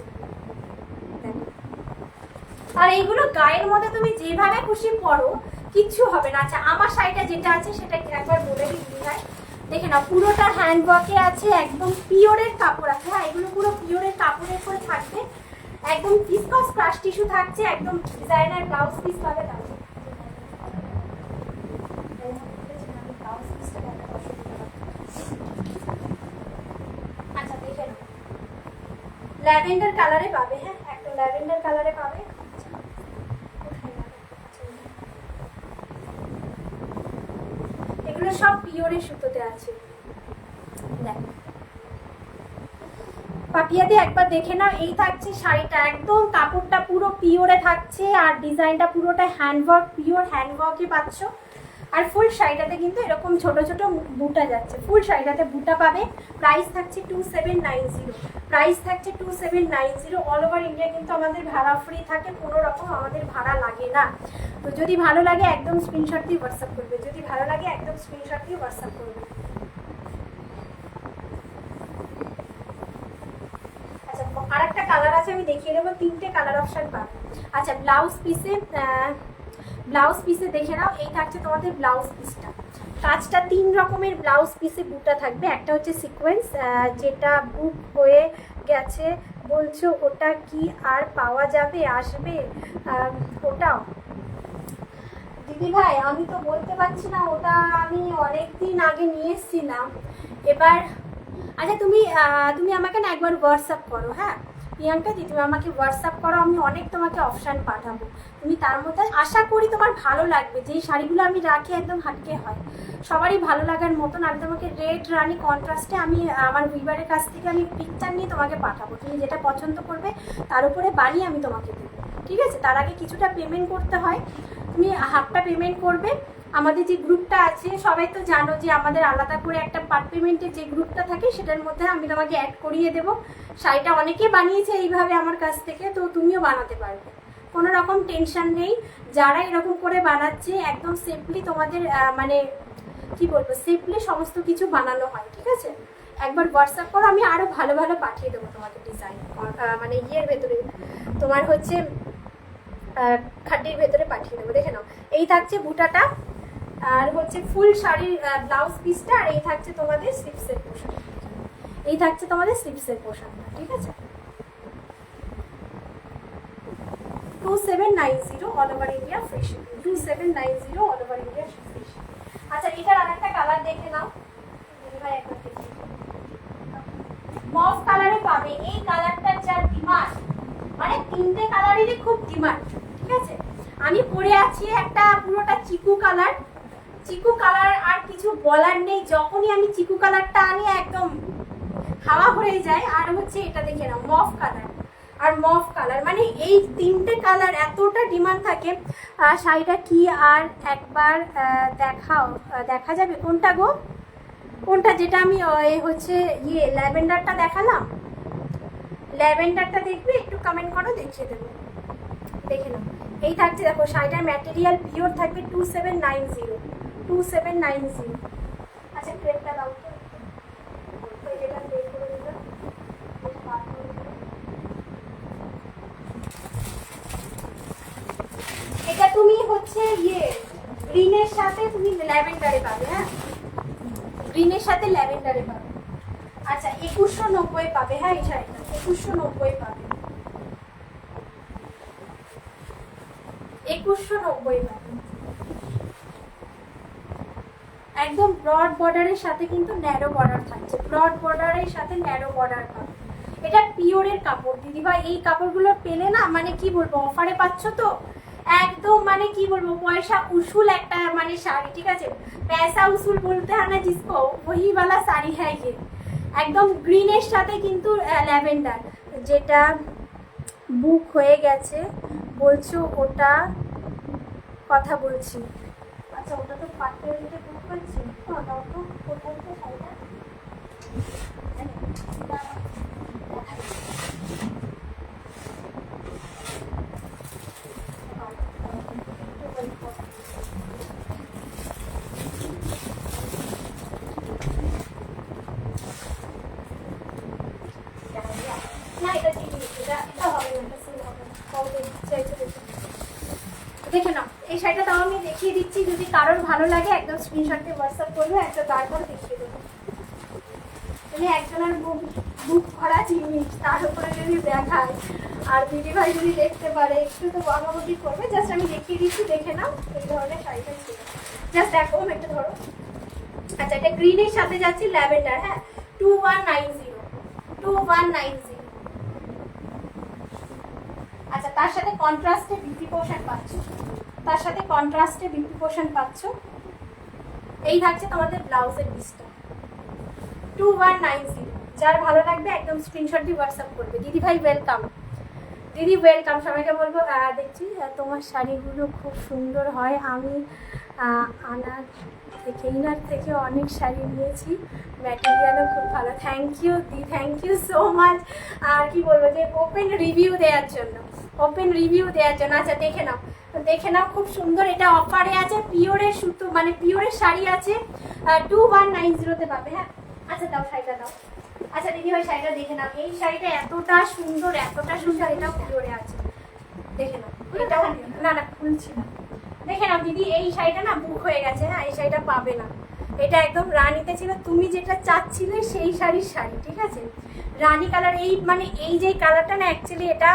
আর এইগুলো গায়ের মধ্যে তুমি যেভাবে খুশি পরো, কিচ্ছু হবে না। আচ্ছা আমার শাড়িটা যেটা আছে সেটা একবার বলে দিই ভাই, দেখে নাও পুরোটা হ্যান্ড ওয়ার্কে আছে, একদম পিওরের কাপড় আছে। হ্যাঁ এগুলো পুরো পিওরের কাপড়ের উপরে থাকবে, একদম ভিসকস ক্রাশ টিস্যু থাকছে, একদম ডিজাইনার ব্লাউজ পিস পাবে। তাহলে আচ্ছা দেখে নাও, ল্যাভেন্ডার কালারে পাবে। হ্যাঁ একটা ল্যাভেন্ডার কালারে পাবে। এগুলো সব পিওরের সুতোতে আছে। দেখো পাপিয়াতে একবার দেখে নাও। এই থাকছে শাড়িটা, একদম কাপড়টা পুরো পিওরে থাকছে, আর ডিজাইনটা পুরোটা হ্যান্ডওয়ার্ক, পিওর হ্যান্ডওয়ার্কে পাচ্ছ। আর ফুল শাড়িটাতে কিন্তু এরকম ছোট ছোট বুটা যাচ্ছে, ফুল শাড়িটাতে বুটা পাবে। প্রাইস থাকছে 2790, প্রাইস থাকছে 2790। অল ওভার ইন্ডিয়া কিন্তু আমাদের ভাড়া ফ্রি থাকে, কোনো রকম আমাদের ভাড়া লাগে না। তো যদি ভালো লাগে একদম স্ক্রিনশট দিয়ে হোয়াটসঅ্যাপ করবে, যদি ভালো লাগে একদম স্ক্রিনশট দিয়ে হোয়াটসঅ্যাপ করবে। আচ্ছা আর একটা কালার আছে, আমি দেখিয়ে দেবো। 3টে কালার অপশন পাবে। আচ্ছা ব্লাউজ পিসে দেখে নাও, এই থাকছে তোমাদের ব্লাউজ পিসটা। কাজটা 3 রকমের ব্লাউজ পিসে বুটা থাকবে। একটা হচ্ছে সিকোয়েন্স, যেটা বুক হয়ে গেছে বলছো, ওটা কি আর পাওয়া যাবে, আসবে ওটাও? দিদি ভাই আমি তো বলতে পারছি না, ওটা আমি অনেক দিন আগে নিয়ে এসেছিলাম। এবার আচ্ছা তুমি আমাকে না একবার হোয়াটসঅ্যাপ করো। হ্যাঁ প্রিয়াঙ্কা দি, তুমি আমাকে হোয়াটসঅ্যাপ করো, আমি অনেক তোমাকে অপশান পাঠাবো। তুমি তার মধ্যে আশা করি তোমার ভালো লাগবে। যেই শাড়িগুলো আমি রাখি একদম হাটকে হয়, সবারই ভালো লাগার মতন। আমি তোমাকে রেড রানি কন্ট্রাস্টে আমি আমার উইবারের কাছ থেকে আমি পিকচার নিয়ে তোমাকে পাঠাবো। তুমি যেটা পছন্দ করবে তার উপরে বানিয়ে আমি তোমাকে দেবো, ঠিক আছে? তার আগে কিছুটা পেমেন্ট করতে হয়, তুমি হাফটা পেমেন্ট করবে। আমাদের যে গ্রুপটা আছে সবাই তো জানো যে আমাদের আলাদা করে একটা পার্ট পেমেন্টের যে গ্রুপটা থাকে সেটার মধ্যে আমি তোমাকে অ্যাড করিয়ে দেবো। শাড়িটা অনেকে বানিয়েছে এইভাবে আমার কাছ থেকে, তো তুমিও বানাতে পারবে, কোনো রকম টেনশন নেই। যারা এরকম করে বানাচ্ছে একদম সেফলি তোমাদের মানে কি বলবো, সেফলি সমস্ত কিছু বানানো হয়, ঠিক আছে? একবার হোয়াটসঅ্যাপ করো, আমি আরও ভালো ভালো পাঠিয়ে দেবো তোমাকে ডিজাইন, মানে ইয়ের ভেতরে তোমার হচ্ছে খাটির ভেতরে পাঠিয়ে দেবো। দেখে নাও, এই থাকছে বুটাটা, আর হচ্ছে ফুল শাড়ির ব্লাউজ পিসটা, আর এই থাকছে তোমাদের স্লিপসের পোশাক, এই থাকছে তোমাদের স্লিপসের পোশাকটা, ঠিক আছে? 2790 all over India free shipping, 2790 all over India free shipping. আচ্ছা এটার আরেকটা কালার দেখে নাও, ভাই একবার দেখে মফ কালারে পাবে। এই কালারটার যা ডিমান্ড, মানে 3টে কালারেরই খুব ডিমান্ড, ঠিক আছে? আমি পরে আছি একটা পুরোটা চিকু কালার, চিকু কালার আর কিছু বলার নেই। যখনই আমি চিকু কালারটা আনি একদম হাওয়া হয়ে যায়। আর হচ্ছে এটা দেখে নাও মফ কালার আর মফ কালার, মানে এই 3টে কালার এতটা ডিমান্ড থাকে। শাড়িটা কি আর একবার দেখাও, দেখা যাবে? কোনটা গো, কোনটা? যেটা আমি হচ্ছে ল্যাভেন্ডারটা দেখালাম, ল্যাভেন্ডারটা দেখবে? একটু কমেন্ট করো, দেখিয়ে দেবো। দেখে নাও, এই থাকছে দেখো শাড়িটার ম্যাটেরিয়াল পিওর থাকবে। 2790, 2790। আচ্ছা ক্রেপটা দাও তো, এটা বের করে দিলাম। এটা তুমি হচ্ছে গ্রিনের সাথে তুমি ল্যাভেন্ডারে পাবে। হ্যাঁ গ্রিনের সাথে ল্যাভেন্ডারে পাবে। আচ্ছা 2190 পাবে। হ্যাঁ এই শাড়িটা 2190 পাবে, 2190 পাবে। একদম ব্রড বর্ডারের সাথে কিন্তু ন্যারো বর্ডার থাকছে, ব্রড বর্ডারের সাথে ন্যারো বর্ডার পাবে। এটা পিওরের কাপড় দিদিভাই, এই কাপড়গুলো পেলে না মানে কি বলবো, অফারে পাচ্ছ তো একদম, মানে কি বলবো, পয়সা উসুল একটা মানে শাড়ি, ঠিক আছে? পয়সা উসুল বলতে হয় না জিসকো, ওই वाला শাড়ি হ্যাঁ ये। একদম গ্রিনের সাথে কিন্তু ল্যাভেন্ডার, যেটা বুক হয়ে গেছে বলছো, ওটা কথা বলছি। আচ্ছা ওটা তো পার্টিতে বুক হয়েছে, ওটাও তো কোথায় তো শাড়িটা দেখে নাও। এই শাড়িটা তাও আমি দেখিয়ে দিচ্ছি, যদি কারোর ভালো লাগে একদম স্ক্রিনশটে হোয়াটসঅ্যাপ করবে, একটা তারপর দেখিয়ে দেবো। মানে একজনের বুক ভরা জিনিস তার উপরে যদি দেখায় আর দিদিভাই যদি দেখতে পারে একটু তো বকাবকি করবে। জাস্ট আমি দেখিয়ে দিচ্ছি, দেখে নাও। এই ধরনের শাড়িটা ছিল, জাস্ট দেখো একটু ধরো। আচ্ছা এটা গ্রিনের সাথে যাচ্ছে ল্যাভেন্ডার। হ্যাঁ 2190, 2190। আচ্ছা তার সাথে কন্ট্রাস্টে বিপি পোশাক পাচ্ছ, তার সাথে কন্ট্রাস্টে বিপি পোশাক পাচ্ছ। এই থাকছে তোমাদের ব্লাউজের পিসটা 2190। যার ভালো লাগবে একদম স্ক্রিনশট দিয়ে হোয়াটসঅ্যাপ করবে। দিদি ভাই ওয়েলকাম, দিদি ওয়েলকাম। সবাইকে বলবো দেখছি তোমার শাড়িগুলো খুব সুন্দর হয়। আমি আনার থেকে ইনার থেকে অনেক শাড়ি নিয়েছি, ম্যাটেরিয়ালও খুব ভালো। থ্যাংক ইউ দি, থ্যাংক ইউ সো মাচ। আর কি বলবো, যে ওপেন রিভিউ দেওয়ার জন্য, ওপেন রিভিউ দেওয়ার জন্য। আচ্ছা দেখে নাও, দেখে নাও খুব সুন্দর। এটা অফারে আছে, পিওরের সুতো মানে পিওরের শাড়ি আছে, 2190-তে পাবে। হ্যাঁ আচ্ছা দাও শাড়িটা দাও। আচ্ছা দিদি ভাই শাড়িটা দেখে নাও, এই শাড়িটা এতটা সুন্দর, এতটা সুন্দর। এটাও পিওরে আছে, দেখে নাও। এটাও না না খুলছি না, দেখে নাও দিদি। এই শাড়িটা না বুক হয়ে গেছে। হ্যাঁ এই শাড়িটা পাবে না, এটা একদম রানীতে ছিল, তুমি যেটা চাচ্ছিলে সেই শাড়ি, ঠিক আছে। রানী কালার, এই মানে এই যে কালারটা না, অ্যাকচুয়ালি এটা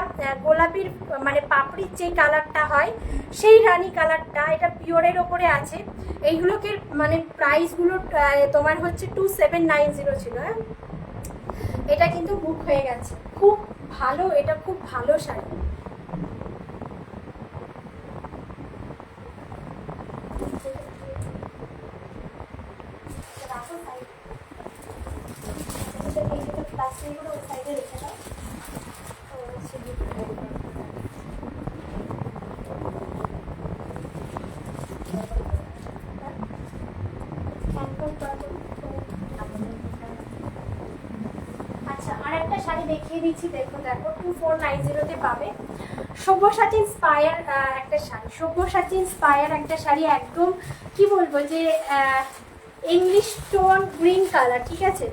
গোলাপির মানে পাপড়ির যে কালারটা হয় সেই রানী কালারটা, এটা পিওরের ওপরে আছে। এইগুলোকে মানে প্রাইসগুলো তোমার হচ্ছে 2790 ছিল। হ্যাঁ, এটা কিন্তু বুক হয়ে গেছে। খুব ভালো, এটা খুব ভালো শাড়ি। আচ্ছা, আর একটা শাড়ি দেখিয়ে দিচ্ছি, দেখো 2490 পাবে। সব্যসাচী ইন্সপায়ার একটা শাড়ি, সব্যসাচী ইন্সপায়ার একটা শাড়ি, একদম কি বলবো যে ইংলিশ টোন গ্রিন কালার, ঠিক আছে।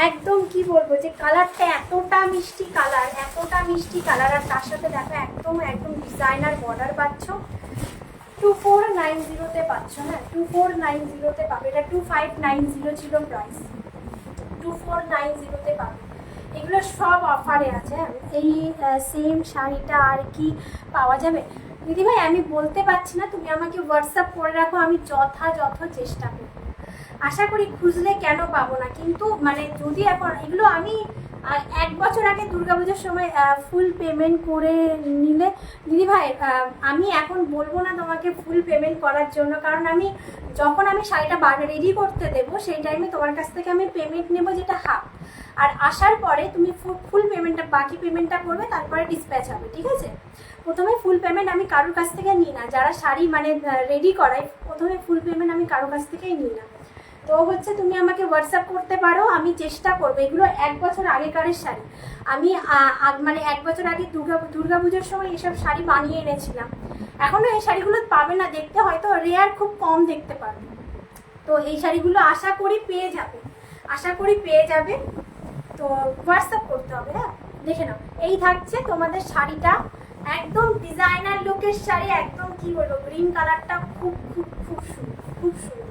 একদম কি বলবো যে কালারটা এতটা মিষ্টি কালার, এতটা মিষ্টি কালার, আর তার সাথে দেখো একদম একদম ডিজাইনার বর্ডার পাচ্ছ। 2490 পাচ্ছ। হ্যাঁ, 2490 পাবে। এটা 2590 ছিল প্রাইস, 2490 পাবে। এগুলো সব অফারে আছে। এই সেম শাড়িটা আর কি পাওয়া যাবে দিদিভাই আমি বলতে পারছি না, তুমি আমাকে হোয়াটসঅ্যাপ করে রাখো, আমি যথাযথ চেষ্টা করব। আশা করি খুঁজলে কেন পাবো না, কিন্তু মানে যদি এখন এগুলো আমি 1 বছর আগে দুর্গাপুজোর সময় ফুল পেমেন্ট করে নিলে দিদিভাই, আমি এখন বলবো না তোমাকে ফুল পেমেন্ট করার জন্য, কারণ আমি যখন আমি শাড়িটা রেডি করতে দেবো সেই টাইমে তোমার কাছ থেকে আমি পেমেন্ট নেবো, যেটা হাফ। আর আসার পরে তুমি ফুল পেমেন্টটা, বাকি পেমেন্টটা করবে, তারপরে ডিসপ্যাচ হবে, ঠিক আছে। প্রথমে ফুল পেমেন্ট আমি কারোর কাছ থেকে নিই না, যারা শাড়ি মানে রেডি করাই প্রথমে ফুল পেমেন্ট আমি কারোর কাছ থেকেই নিই না। তো হচ্ছে তুমি আমাকে হোয়াটসঅ্যাপ করতে পারো, আমি চেষ্টা করবো। এগুলো 1 বছর আগেকারের শাড়ি, আমি মানে 1 বছর আগে দুর্গাপুজোর সময় এসব শাড়ি বানিয়ে এনেছিলাম। এখনও এই শাড়িগুলো পাবে না, দেখতে হয়তো রেয়ার, খুব কম দেখতে পাবে। তো এই শাড়িগুলো আশা করি পেয়ে যাবে, আশা করি পেয়ে যাবে। তো হোয়াটসঅ্যাপ করতে হবে। হ্যাঁ, দেখে নাও, এই থাকছে তোমাদের শাড়িটা, একদম ডিজাইনার লুকের শাড়ি, একদম কি বলবো গ্রিন কালারটা, খুব খুব খুব সুন্দর, খুব সুন্দর।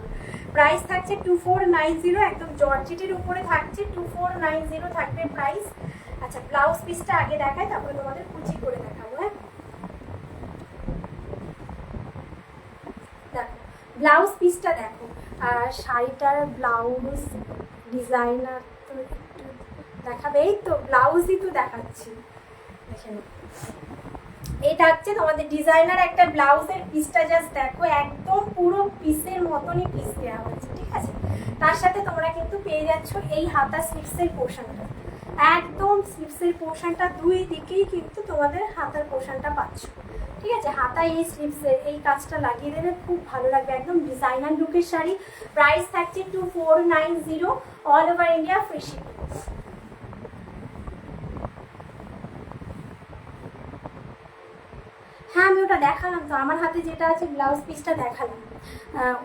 প্রাইস থাকছে 2490, একদম জর্জেটের উপরে থাকছে, 2490 থাকবে প্রাইস। আচ্ছা, ব্লাউজ পিসটা আগে দেখায়, তারপরে তোমাদের কুচি করে দেখাবো। হ্যাঁ, দেখো ব্লাউজ পিসটা দেখো, আর শাড়িটার ব্লাউজ ডিজাইনার তো একটু দেখাবে, এই তো ব্লাউজই তো দেখাচ্ছি, দেখে নাও। এটা হচ্ছে তোমাদের ডিজাইনার একটা ব্লাউজের পিসটা, জাস্ট দেখো একদম পুরো পিসের মতনই পিস দেওয়া হয়েছে, ঠিক আছে। তার সাথে তোমরা কিন্তু পেয়ে যাচ্ছ এই হাতা স্লিভসের পোর্শনটা, একদম স্লিভসের পোর্শনটা, দুই দিকেই কিন্তু তোমাদের হাতার পোর্শনটা পাচ্ছ, ঠিক আছে। হাতায় এই স্লিভসের এই কাজটা লাগিয়ে দেবে, খুব ভালো লাগবে, একদম ডিজাইনার লুকের শাড়ি। প্রাইস থাকছে 2490, all over India free shipping. হ্যাঁ, আমি ওটা দেখালাম তো, আমার হাতে যেটা আছে ব্লাউজ পিসটা দেখালাম।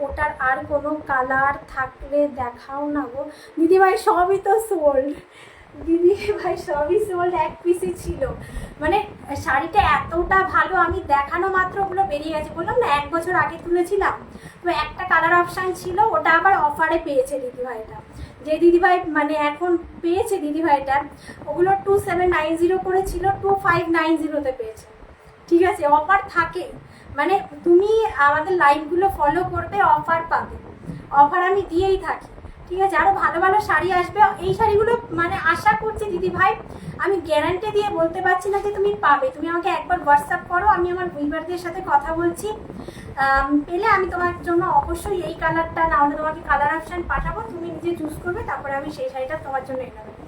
ওটার আর কোনো কালার থাকলে দেখাও না গো দিদিভাই, সবই তো সোল্ড দিদিভাই, সবই সোল্ড, 1 পিসই ছিল। মানে শাড়িটা এতটা ভালো, আমি দেখানো মাত্র ওগুলো বেরিয়ে গেছে। বললাম না 1 বছর আগে তুলেছিলাম, তো একটা কালার অপশান ছিল, ওটা আবার অফারে পেয়েছে দিদিভাইটা। যে দিদিভাই মানে এখন পেয়েছে দিদিভাইটা, ওগুলো 2790 করেছিল, 2590-তে পেয়েছে, ঠিক আছে। অফার থাকে, মানে তুমি আমাদের লাইভগুলো ফলো করবে, অফার পাবে, অফার আমি দিয়েই থাকি, ঠিক আছে। আরও ভালো ভালো শাড়ি আসবে, এই শাড়িগুলো মানে আশা করছি দিদি ভাই, আমি গ্যারান্টি দিয়ে বলতে পারছি না যে তুমি পাবে। তুমি আমাকে একবার হোয়াটসঅ্যাপ করো, আমি আমার ভিউয়ারদের সাথে কথা বলছি, পেলে আমি তোমার জন্য অবশ্যই এই কালারটা, না হলে তোমাকে কালার অপশান পাঠাবো, তুমি নিজে চুজ করবে, তারপরে আমি সেই শাড়িটা তোমার জন্য এনে দেবো।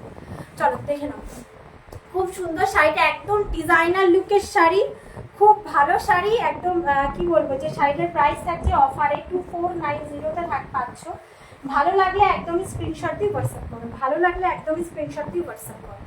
চলো দেখে নাও, খুব সুন্দর শাড়িটা, একদম ডিজাইনার লুকের শাড়ি, খুব ভালো শাড়ি, একদম কি বলবো যে শাড়িটার প্রাইস থাকছে অফারে 2490-তে পাচ্ছ। ভালো লাগলে একদমই স্ক্রিনশট দিয়ে হোয়াটসঅ্যাপ করো, ভালো লাগলে একদমই স্ক্রিনশট দিয়ে হোয়াটসঅ্যাপ করো।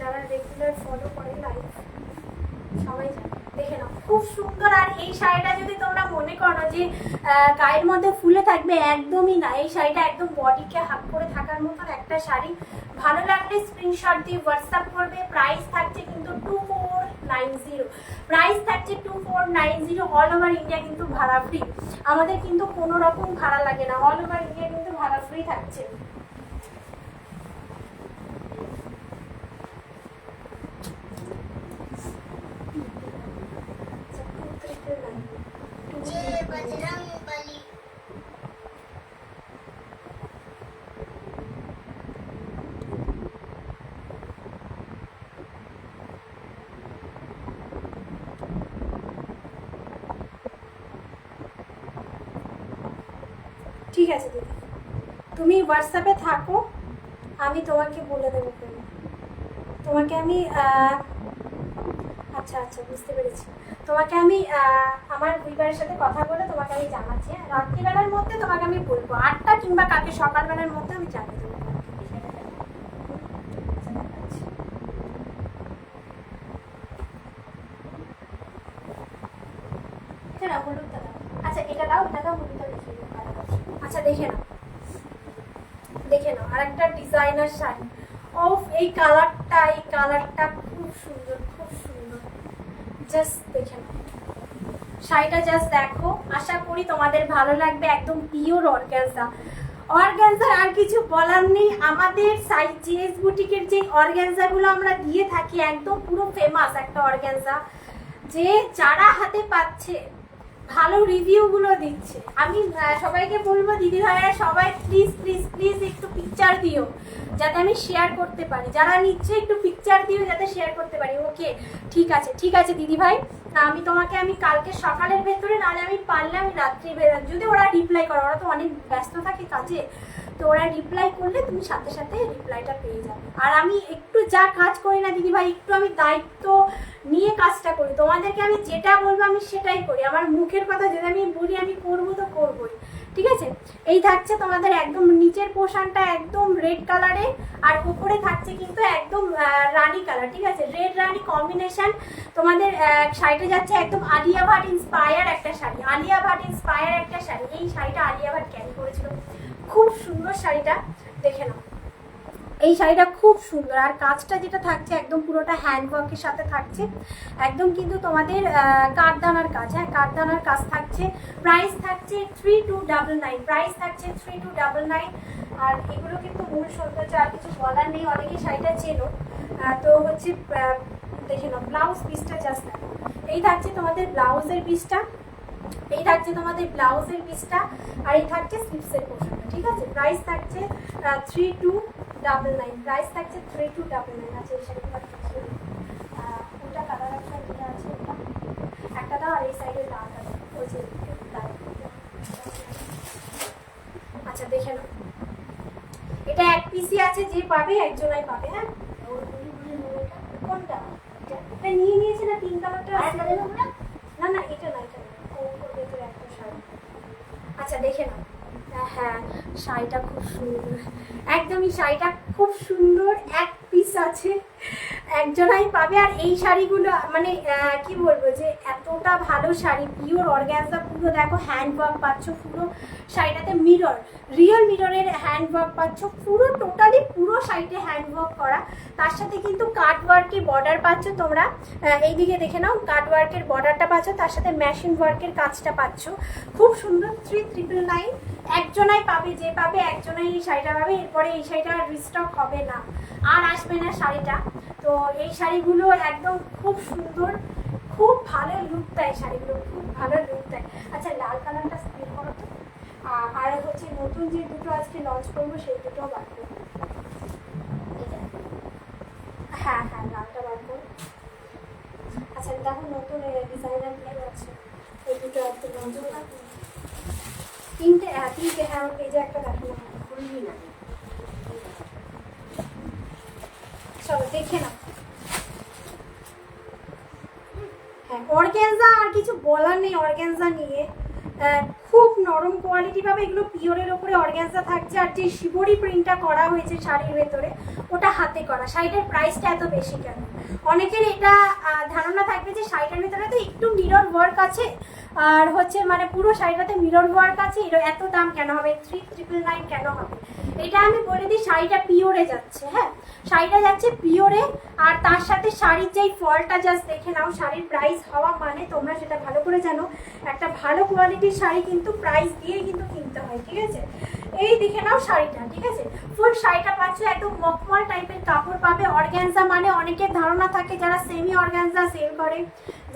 যারা রেগুলার ফলো করে লাইভ সবাই জানে, দেখে নাও খুব সুন্দর। আর এই শাড়িটা যদি তোমরা মনে করো যে যে গায়ের মধ্যে ফুলে থাকবে, একদমই না। এই শাড়িটা একদম বডিকে হাফ করে থাকার মতন একটা শাড়ি। ভালো লাগলে স্ক্রিনশট দিয়ে হোয়াটসঅ্যাপ করবে। প্রাইস থাকছে কিন্তু 2490, প্রাইস থাকছে 2490। অল ওভার ইন্ডিয়া কিন্তু ভাড়া ফ্রি, আমাদের কিন্তু কোনো রকম ভাড়া লাগে না, অল ওভার ইন্ডিয়া কিন্তু ভাড়া ফ্রি থাকছে। ঠিক আছে দিদি, তুমি হোয়াটসঅ্যাপে থাকো, আমি তোমাকে বলে দেবো। তোমাকে আমি আচ্ছা আচ্ছা বুঝতে পেরেছি। তোমাকে আমি আমার পরিবারের সাথে কথা বলে তোমাকে আমি জানাচ্ছি। রাত্রিবেলার মধ্যে তোমাকে আমি বলবো, 8টা কিংবা কালকে সকালবেলার মধ্যে আমি জানিয়ে দেবো। হলুদটা দাও। আচ্ছা এটা দাও, এটা দাও, হলুদটা দেখিয়ে দিও। আচ্ছা দেখে নাও, দেখে নাও আর একটা ডিজাইনার শাড়ি। অফ এই কালারটা খুব সুন্দর, খুব সুন্দর। জাস্ট দেখে নাও শাড়িটা, জাস্ট দেখো। আশা করি তোমাদের ভালো লাগবে। একদম পিওর অর্গানজা। অর্গানজার আর কিছু বলার নেই। আমাদের সাইজ জিএস বুটিকের যে অর্গানজাগুলো আমরা দিয়ে থাকি, একদম পুরো ফেমাস একটা অর্গানজা, যে যারা হাতে পাচ্ছে ভালো রিভিউগুলো দিচ্ছে। আমি সবাইকে বলবো দিদি ভাইরা সবাই প্লিজ প্লিজ প্লিজ একটু পিকচার দিও, যাতে আমি শেয়ার করতে পারি। যারা নিচ্ছে একটু পিকচার দিও, যাতে শেয়ার করতে পারি। ওকে ঠিক আছে, ঠিক আছে দিদি ভাই। আমি তোমাকে আমি কালকে সকালের ভেতরে, নাহলে আমি পারলে আমি রাত্রি, যদি ওরা রিপ্লাই করে, ওরা তো অনেক ব্যস্ত থাকে কাজে, তো ওরা রিপ্লাই করলে তুমি সাথে সাথে রিপ্লাইটা পেয়ে যাবে। আর আমি একটু যা কাজ করি না দিদি ভাই, একটু আমি দায়িত্ব নিয়ে কাজটা করি। তোমাদেরকে আমি যেটা বলবো আমি সেটাই করি। আমার মুখের কথা যদি আমি বলি আমি করবো তো করবোই, ঠিক আছে। এই থাকছে তোমাদের একদম নিচের পোর্শনটা একদম রেড কালারে, আর উপরে থাকছে কিন্তু একদম রানী কালার, ঠিক আছে। রেড রানী কম্বিনেশন। তোমাদের শাড়িটা যাচ্ছে একদম আলিয়া ভাট ইন্সপায়ার একটা শাড়ি, আলিয়া ভাট ইন্সপায়ার একটা শাড়ি। এই শাড়িটা আলিয়া ভাট ক্যারি করেছিল, খুব সুন্দর শাড়িটা, দেখে নাও। এই শাড়িটা খুব সুন্দর। আর কাজটা যেটা থাকছে একদম পুরোটা হ্যান্ডওয়ার্কের সাথে থাকছে, একদম কিন্তু তোমাদের কাঠদানার কাজ। হ্যাঁ, কাঠদানার কাজ থাকছে। প্রাইস থাকছে 3299, প্রাইস থাকছে 3299। আর এগুলো কিন্তু মূল সৌন্দর্য, আর কিছু বলার নেই। অনেকেই শাড়িটা চেনো, তো হচ্ছে দেখে নাও ব্লাউজ পিসটা, জাস্ট এই থাকছে তোমাদের ব্লাউজের পিসটা, এই থাকছে তোমাদের ব্লাউজের পিসটা, আর এই থাকছে স্লিপসের পোর্শনটা, ঠিক আছে। প্রাইস থাকছে 3299, প্রাইস থাকছে 3299। আচ্ছা এই শাড়িটা দেখিয়ে ওটা কালার একটা যেটা আছে ওটা একটা দাও, আর এই সাইডে লালটা দাও, ওই যে আচ্ছা দেখে নাও। এটা এক পিসই আছে, যে পাবে একজনাই পাবে। হ্যাঁ, কোনটা এটা নিয়ে নিয়েছে না? 3 কালারটা আছে না? না এটা না, এটা না, ওর ভেতরে একটা শাড়ি। আচ্ছা দেখে নাও। হ্যাঁ শাড়িটা খুব সুন্দর, একদমই শাড়িটা খুব সুন্দর। এক পিস আছে, একজনাই পাবে। আর এই শাড়িগুলো মানে কি বলবো, যে এতটা ভালো শাড়ি, পিওর অর্গানজা, পুরো দেখো হ্যান্ডওয়ার্ক পাচ্ছ পুরো শাড়িটাতে, মিরর, রিয়েল মিররের হ্যান্ডওয়ার্ক পাচ্ছ পুরো, টোটালি পুরো শাড়িতে হ্যান্ডওয়ার্ক করা। তার সাথে কিন্তু কাটওয়ার্কের বর্ডার পাচ্ছ তোমরা, এইদিকে দেখে নাও, কাটওয়ার্কের বর্ডারটা পাচ্ছ, তার সাথে মেশিন ওয়ার্কের কাজটা পাচ্ছ, খুব সুন্দর। 3999, একজনাই পাবে, যে পাবে একজনাই এই শাড়িটা পাবে। এরপরে এই শাড়িটা রিস্টক হবে না, আর আসবে না শাড়িটা। তো এই শাড়িগুলো একদম খুব সুন্দর, খুব ভালো লুক দেয় শাড়িগুলো, খুব ভালো লুক দেয়। আচ্ছা লাল কালারটা স্প্রে করো তো। আর হচ্ছে নতুন যে দুটো আজকে লঞ্চ করবো সেই দুটো বার করবো। হ্যাঁ হ্যাঁ লালটা বার করো। আচ্ছা দেখো নতুন ডিজাইনার গুলো আছে, এই দুটো আজকে লঞ্চ করবো। তিনটে, হ্যাঁ আমার পেজে একটা দেখো না, খুলবি না, চলো দেখে নাও। হ্যাঁ অর্গানজা, আর কিছু বলার নেই অর্গানজা নিয়ে, খুব নরম কোয়ালিটি পাবে। এগুলো পিওরের ওপরে অর্গানজা থাকছে। আর যে শিবরি প্রিন্টটা করা হয়েছে শাড়ির ভেতরে, ওটা হাতে করা। শাড়িটার প্রাইসটা এত বেশি কেন? অনেকের এটা ধারণা থাকবে যে শাড়িটার ভিতরে তো একটু মিরর ওয়ার্ক আছে, আর হচ্ছে মানে পুরো শাড়িটাতে মিরর ওয়ার্ক আছে, এত দাম কেন হবে, 3999 কেন হবে। এটা আমি বলে দিই, শাড়িটা পিওরে যাচ্ছে। হ্যাঁ, শাড়িটা যাচ্ছে পিওরে, আর তার সাথে শাড়ির যেই ফলটা জাস্ট দেখে নাও। শাড়ির প্রাইস হওয়া মানে তোমরা সেটা ভালো করে জানো, একটা ভালো কোয়ালিটির শাড়ি কিন্তু প্রাইস দিয়ে কিন্তু কিনতে হয়, ঠিক আছে। এই দেখে নাও শাড়িটা, ঠিক আছে। ফুল শাড়িটা পাচ্ছ একদম মখমল টাইপের কাপড় পাবে। অর্গানজা মানে অনেকের ধারণা থাকে যারা সেমি অর্গানজা সেল করে,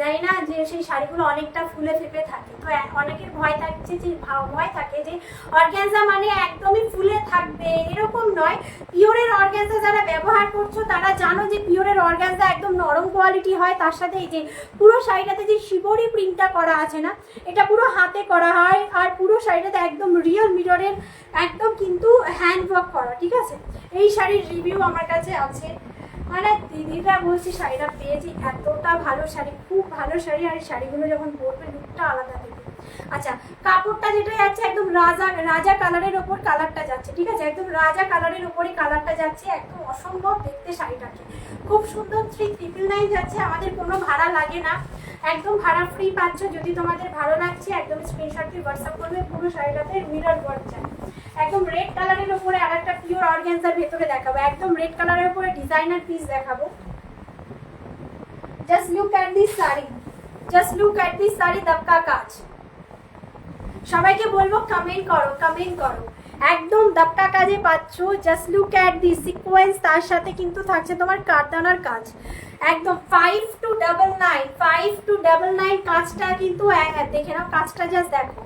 জানি না, যে সেই শাড়িগুলো অনেকটা ফুলে ফেপে থাকে, তো অনেকের ভয় থাকছে, যে ভয় থাকে যে অর্গানজা মানে একদমই ফুলে থাকবে, এরকম নয়। পিওরের অর্গানজা যারা ব্যবহার করছো তারা জানো যে পিওরের অর্গানজা একদম নরম কোয়ালিটি হয়। তার সাথে এই যে পুরো শাড়িটাতে যে শিবরি প্রিন্টটা করা আছে না, এটা পুরো হাতে করা হয়, আর পুরো শাড়িটাতে একদম রিয়েল মিররের একদম কিন্তু হ্যান্ড ওয়ার্ক করা, ঠিক আছে। এই শাড়ির রিভিউ আমার কাছে আছে, মানে দিদিরা বলছি শাড়িটা পেয়েছি, এতটা ভালো শাড়ি, খুব ভালো শাড়ি। আর এই শাড়িগুলো যখন পরবে লুকটা আলাদা দেবে। আচ্ছা, কাপড়টা যেটা যাচ্ছে একদম রাজা কালারের ওপর কালারটা যাচ্ছে, ঠিক আছে, একদম রাজা কালারের ওপরে কালারটা যাচ্ছে, একদম অসম্ভব দেখতে শাড়িটাকে, খুব সুন্দর। 3999 যাচ্ছে, আমাদের কোনো ভাড়া লাগে না, একদম ভাড়া ফ্রি পাচ্ছ। যদি তোমাদের ভালো লাগছে একদম স্ক্রিনশট দিয়ে হোয়াটসঅ্যাপ করবে। পুরো শাড়িটাতে মিরর ওয়ার্ক চাই, একদম রেড কালারের উপরে আর একটা পিওর অর্গানজার ভেতরে দেখাবো, একদম রেড কালারের উপরে ডিজাইনার পিস দেখাবো। Just look at this sari, just look at this sari, দবকা কাজ। সবাইকে বলবো কমেন্ট করো, কমেন্ট করো, একদম দবকা কাজে পাচ্ছ। Just look at this sequence, তার সাথে কিন্তু থাকছে তোমার কারদানার কাজ, একদম 5299, 5299 কাজটা কিন্তু দেখে নাও, কাজটা জাস্ট দেখো,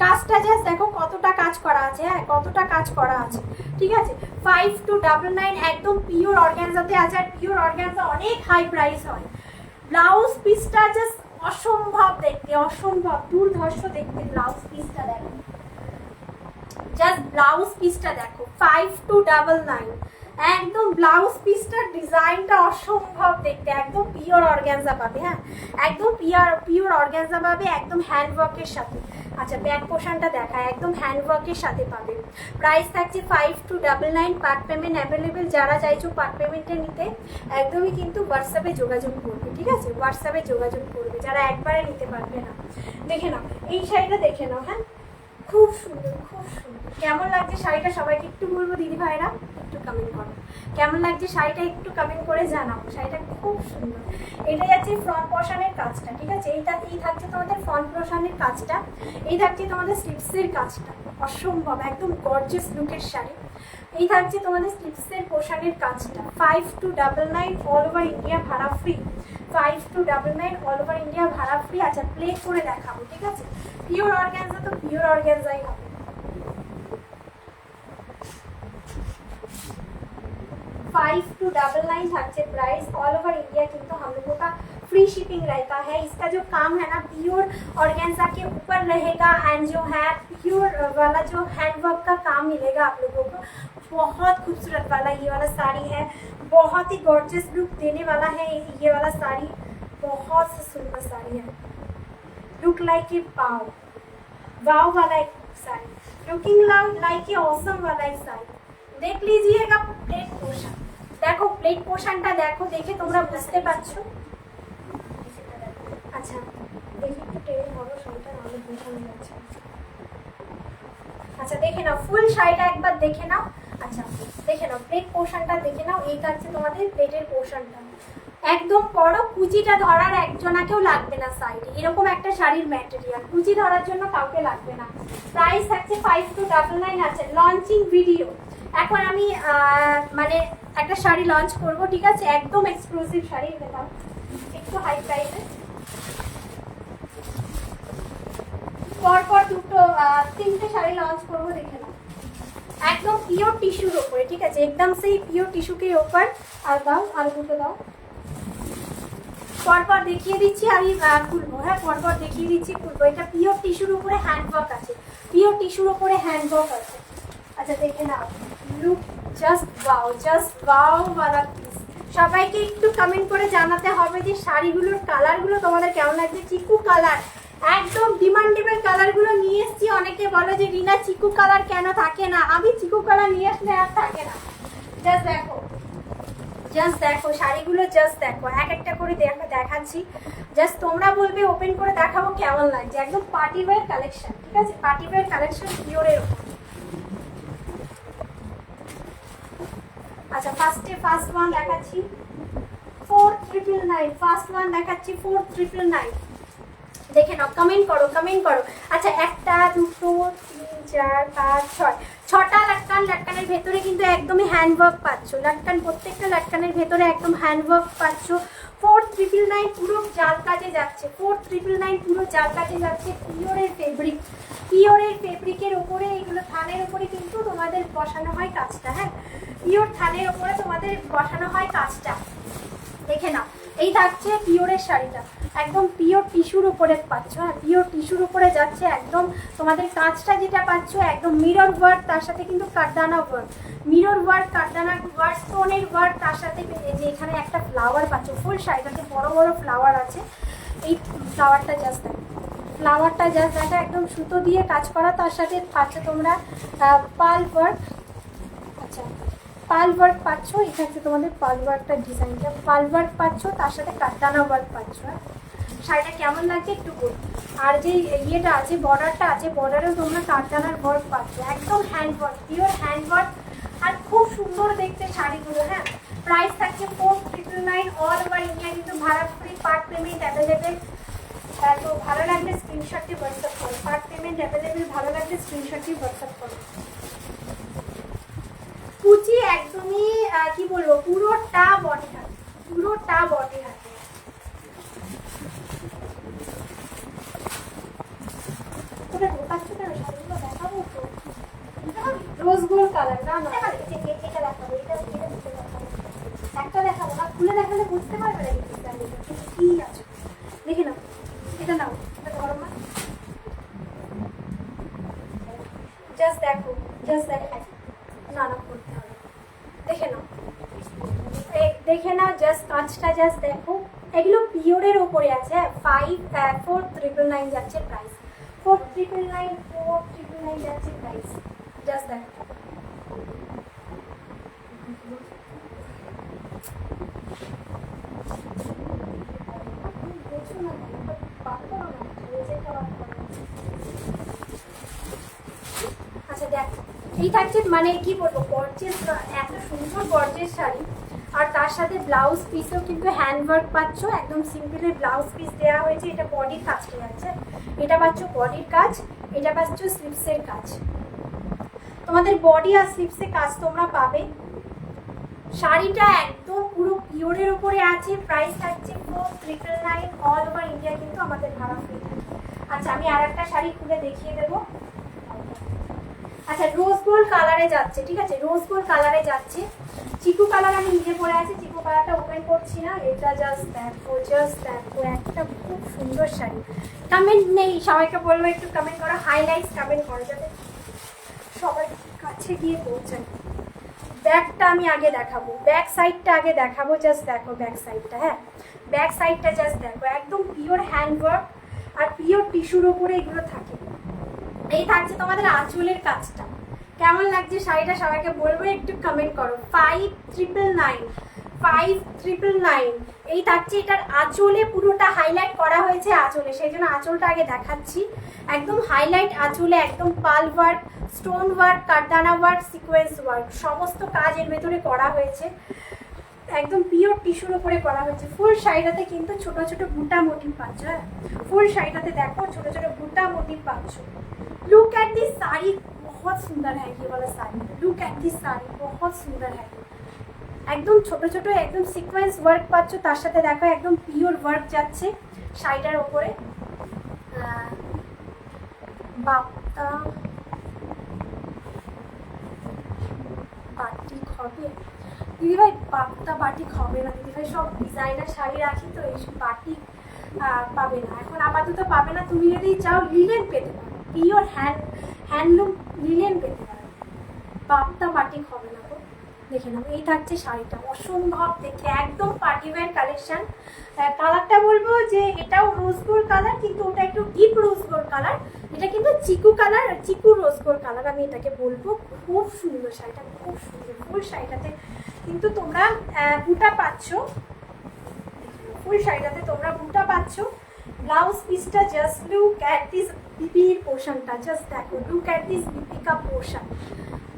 কাজটা জাস্ট দেখো কতটা কাজ করা আছে। হ্যাঁ, কতটা কাজ করা আছে, ঠিক আছে। 5299 একদম পিওর অর্গানজাতে আছে, আর পিওর অর্গানজা অনেক হাই প্রাইস হয়। ব্লাউজ পিসটা জাস্ট অসম্ভব দেখতে, অসম্ভব দুর্ধর্ষ দেখতে। ব্লাউজ পিসটা দেখো, জাস্ট ব্লাউজ পিসটা দেখো, 5299 একদম ব্লাউজ পিসটার ডিজাইনটা অসম্ভব দেখতে, একদম পিওর অর্গানজা পাবে। হ্যাঁ, একদম পিওর অর্গানজা পাবে, একদম হ্যান্ড ওয়ার্কের সাথে। আচ্ছা, ব্যাক পোর্শনটা দেখায়, একদম হ্যান্ড ওয়ার্কের সাথে পাবে। প্রাইস থাকছে 5299। পার্ট পেমেন্ট অ্যাভেলেবেল, যারা চাইছো পার্ট পেমেন্টে নিতে একদমই কিন্তু হোয়াটসঅ্যাপে যোগাযোগ করবে, ঠিক আছে, হোয়াটসঅ্যাপে যোগাযোগ করবে যারা একবারে নিতে পারবে না। দেখে নাও এই শাড়িটা, দেখে নাও। হ্যাঁ, খুব সুন্দর, খুব সুন্দর। কেমন লাগছে শাড়িটা সবাইকে একটু বলবো, দিদি ভাইরা একটু কমেন্ট করো কেমন লাগছে শাড়িটা, একটু কমেন্ট করে জানাও। শাড়িটা খুব সুন্দর। এটা যাচ্ছে ফ্রন্ট পোর্শনের কাজটা, ঠিক আছে, এই থাকছে তোমাদের ফ্রন্ট পোর্শনের কাজটা, এই থাকছে তোমাদের স্লিপসের কাজটা, অসম্ভব একদম গর্জিয়াস লুকের শাড়ি। এই থাকছে তোমাদের স্লিপসের পোর্শনের কাজটা। 5299 অল ওভার ইন্ডিয়া ভাড়া ফ্রি, 5299 অল ওভার ইন্ডিয়া ভাড়া ফ্রি। আচ্ছা, প্লেট করে দেখাবো, ঠিক আছে। পিওর অর্গানজা তো পিওর অর্গানজাই হবে। 5299 থাকছে प्राइस। ऑल ओवर इंडिया किंतु हम लोगों का फ्री शिपिंग रहता है। इसका जो काम है ना प्योर ऑर्गेन्जा के ऊपर रहेगा एंड जो है प्योर वाला जो हैंडवर्क का काम मिलेगा आप लोगों को। बहुत खूबसूरत वाला ये वाला साड़ी है, बहुत ही गॉर्जियस लुक देने वाला है ये वाला साड़ी, बहुत सुंदर साड़ी है। लुक लाइक ए वाव वाव वाला एक sari, looking like a awesome वाला एक साड़ी। देख लीजिएगा प्लेट पोर्शन, देखो प्लेट पोर्शनটা দেখো, দেখে তোমরা বুঝতে পারছো। আচ্ছা দেখি একটু টেনে ধরো শাড়িটা, নাহলে বোঝা যাচ্ছে। আচ্ছা দেখে নাও ফুল শাড়িটা একবার দেখে নাও। আচ্ছা দেখে নাও প্লেট পোর্শনটা দেখে নাও, এইটা হচ্ছে তোমাদের প্লেটের পোর্শনটা। একদম বড় কুচিটা ধরার একজনাকেও লাগবে না সাইডে, এরকম একটা শাড়ির ম্যাটেরিয়াল কুচি ধরার জন্য কাউকে লাগবে না। প্রাইস থাকছে 5299। আছে লঞ্চিং ভিডিও, এখন আমি মানে একটা শাড়ি লঞ্চ করব, ঠিক আছে, একদম এক্সক্লুসিভ শাড়ি, দেখাও একটু হাই প্রাইসে। পরপর দুটো তিনটে শাড়ি লঞ্চ করব, দেখে নাও একদম পিওর টিস্যুর ওপরে, ঠিক আছে, একদম সেই পিওর টিস্যু के ऊपर। আর দাও আর দুটো দাও, পরপর দেখিয়ে দিচ্ছি আমি খুলবো। হ্যাঁ পরপর দেখিয়ে দিচ্ছি খুলবো। এটা পিওর টিস্যুর উপরে হ্যান্ডওয়ার্ক আছে, পিওর টিস্যুর উপরে হ্যান্ডওয়ার্ক আছে। আচ্ছা দেখে নাও, লুক জাস্ট ওয়াও वाला পিস। সবাইকে একটু কমেন্ট করে জানাতে হবে যে শাড়িগুলোর কালারগুলো তোমাদের কেমন লাগছে। চিকু কালার, একদম ডিমান্ডেবল কালারগুলো নিয়ে এসেছি। অনেকে বলে যে রিনা চিকু কালার কেন থাকে না, আমি চিকু কালার নিয়ে আসলে আর থাকে না। জাস্ট দেখো জাস্ট দেখো শাড়িগুলো, জাস্ট দেখো এক একটা করে দেখাচ্ছি। জাস্ট তোমরা বলবে ওপেন করে দেখাবো কেমন লাগছে। একদম পার্টি ওয়্যার কালেকশন, ঠিক আছে, পার্টি ওয়্যার কালেকশন পিওরের উপর। আচ্ছা ফার্স্ট ওয়ান দেখাচ্ছি 4999, ফার্স্ট ওয়ান দেখাচ্ছি 4999। দেখে নাও, কমেন্ট করো কমেন্ট করো। আচ্ছা 1 2 3 4 5 6, 6টা লাটকান। লাটকানের ভেতরে কিন্তু একদমই হ্যান্ডওয়ার্ক পাচ্ছ। লাটকান প্রত্যেকটা লাটকানের ভেতরে একদম হ্যান্ডওয়ার্ক পাচ্ছ। 4999 পুরো জাল কাজে যাচ্ছে। 4999 পুরো জাল কাজে যাচ্ছে। পিওরের ফেব্রিক, পিওরের ফেব্রিকের ওপরে এগুলো থানের ওপরে কিন্তু তোমাদের বসানো হয় কাজটা। হ্যাঁ, পিওর থানের ওপরে তোমাদের বসানো হয় কাজটা। দেখে নাও, এই থাকছে পিওরের শাড়িটা, একদম পিওর টিস্যুর উপরে পাচ্ছ। হ্যাঁ, পিওর টিস্যুর উপরে যাচ্ছে একদম। তোমাদের কাজটা যেটা পাচ্ছ একদম মিরর ওয়ার্ক, তার সাথে কিন্তু কাঠদানা ওয়ার্ক, মিরর ওয়ার্ক, কাঠদানা ওয়ার্ক, স্টোনের ওয়ার্ক, তার সাথে যে এখানে একটা ফ্লাওয়ার পাচ্ছ। ফুল শাড়িটাতে বড় বড় ফ্লাওয়ার আছে। এই ফ্লাওয়ারটা জাস্ট দেখো, ফ্লাওয়ারটা জাস্ট দেখো, একদম সুতো দিয়ে কাজ করা। তার সাথে পাচ্ছ তোমরা পাল ওয়ার্ক। আচ্ছা পাল ওয়ার্ক পাচ্ছ, এখানে তোমাদের পাল ওয়ার্কটার ডিজাইনটা, পাল ওয়ার্ক পাচ্ছ, তার সাথে কাঠদানা ওয়ার্ক পাচ্ছ। শাড়িটা কেমন লাগছে একটু বল। আর যে ইয়েটা আছে, বর্ডারটা আছে, বর্ডারেও তোমরা কাঠদানার ওয়ার্ক পাচ্ছ, একদম hand work, pure hand work. আর খুব সুন্দর দেখতে শাড়িগুলো। হ্যাঁ, প্রাইস থাকছে 4999, অল ওভার ইন্ডিয়া কিন্তু ভাড়া ফ্রি, পার্ট পেমেন্ট অ্যাভেলেবেল। তো ভালো লাগলে স্ক্রিনশটটি হোয়াটসঅ্যাপ করো, পার্ট পেমেন্ট অ্যাভেলেবেল, ভালো লাগলে স্ক্রিনশটটি হোয়াটসঅ্যাপ করো। কুচি একদমই কি বলবো, পুরোটা বডি হাতে, পুরোটা বডি হাতে। তোরা ঢোকাচ্ছ কেন, শাড়িগুলো দেখাবো তো। রোজ গোল্ড কালার, না না এটা দেখাবো, এটা দেখাবো, একটা দেখাবো না, খুলে দেখালে বুঝতে পারবে না কি আছে। দেখে নাও, এটা নাও, এটা ধরো না, জাস্ট দেখো, জাস্ট দেখো, না না করতে হবে। দেখে নাও, দেখে নাও, জাস্ট কাঁচটা জাস্ট দেখো। এগুলো পিওরের ওপরে আছে। 4999 যাচ্ছে প্রাইস, 4999 যাচ্ছে প্রাইস, জাস্ট দেখো। আচ্ছা দেখো, এই থাকছে মানে কি বলবো, গর্জিয়াস, এত সুন্দর গর্জিয়াস শাড়ি। আর তার সাথে ব্লাউজ পিসেও কিন্তু হ্যান্ডওয়ার্ক পাচ্ছ, একদম সিম্পলের ব্লাউজ পিস দেওয়া হয়েছে। এটা বডির কাজটা যাচ্ছে, এটা পাচ্ছ বডির কাজ, এটা পাচ্ছ স্লিপসের কাজ। তোমাদের বডি আর স্লিপসে কাজ তোমরা পাবে। শাড়িটা একদম পুরো পিওরের উপরে আছে। প্রাইস থাকছে 4999, অল ওভার ইন্ডিয়া কিন্তু আমাদের ভাড়া ফ্রি থাকে। আচ্ছা আমি আর একটা শাড়ি খুলে দেখিয়ে দেবো। আচ্ছা রোজ গোল্ড কালারে যাচ্ছে, ঠিক আছে, রোজ গোল্ড কালারে যাচ্ছে। চিকু কালার আমি নিজে পরে আছি, চিকু কালারটা ওপেন করছি না। এটা জাস্ট দেখো, জাস্ট দেখো, একটা খুব সুন্দর শাড়ি। কমেন্ট নেই, সবাইকে বলবো একটু কমেন্ট করো, হাইলাইটস কমেন্ট করো যাতে সবার কাছে গিয়ে পৌঁছায়। ব্যাকটা আমি আগে দেখাবো, ব্যাক সাইডটা আগে দেখাবো, জাস্ট দেখো ব্যাক সাইডটা। হ্যাঁ, ব্যাক সাইডটা জাস্ট দেখো, একদম পিওর হ্যান্ডওয়ার্ক আর পিওর টিস্যুর ওপরে এগুলো থাকে। এই থাকছে তোমাদের আঁচলের কাজটা। কেমন লাগছে শাড়িটা সবাইকে বলবো, একটু কমেন্ট করো। 5999, এই থাকছে। এটার আঁচলে পুরোটা হাইলাইট করা হয়েছে আঁচলে, সেই জন্য আঁচলটা আগে দেখাচ্ছি। একদম হাইলাইট আঁচলে, একদম পাল ওয়ার্ক, স্টোন ওয়ার্ক, কাঠদানা ওয়ার্ক, সিকোয়েন্স ওয়ার্ক, সমস্ত কাজ এর ভেতরে করা হয়েছে। একদম পিওর টিস্যুর উপরে করা হয়েছে। ফুল শাড়িটাতে কিন্তু ছোট ছোট বুটা মোটিভ পাচ্ছ। হ্যাঁ, ফুল শাড়িটাতে দেখো ছোট ছোট বুটা মোটিভ পাচ্ছ। लुक एट दिस साड़ी, बहुत सुंदर है ये वाला sari. Look at this sari, बहुत सुंदर है। একদম ছোট ছোট একদম সিকোয়েন্স ওয়ার্ক পাচ্ছ, তার সাথে দেখো একদম পিওর ওয়ার্ক যাচ্ছে শাড়িটার ওপরে। বাপ্তা বাটিক হবে দিদিভাই, বাপ্তা বাটিক হবে না দিদিভাই, সব ডিজাইনার শাড়ি রাখি তো, এইসব বাটিক পাবে না এখন, আপাতত পাবে না। তুমি যদি চাও লিলেন পেতে পারো, পিওর হ্যান্ডলুম লিলেন পেতে পারো, বাপ্তা বাটিক হবে না তো। দেখে নাও, এই থাকছে শাড়িটা, অসম্ভব দেখতে, একদম পার্টি ওয়্যার কালেকশন। কালারটা বলবো যে এটাও রোজ গোল্ড কালার, কিন্তু ওটা একটু ডিপ রোজ গোল্ড কালার। এটা কিন্তু চিকু কালার, চিকু রোজ গোল্ড কালার আমি এটাকে বলবো। খুব সুন্দর শাড়িটা, খুব সুন্দর। ফুল শাড়িটাতে কিন্তু তোমরা বুটা পাচ্ছ, ফুল শাড়িটাতে তোমরা বুটা পাচ্ছ। ব্লাউজ পিসটা জাস্ট लुक एट दिस बीबी पोर्शनটা, জাস্ট देखो, लुक एट दिस बीबी का पोर्शन।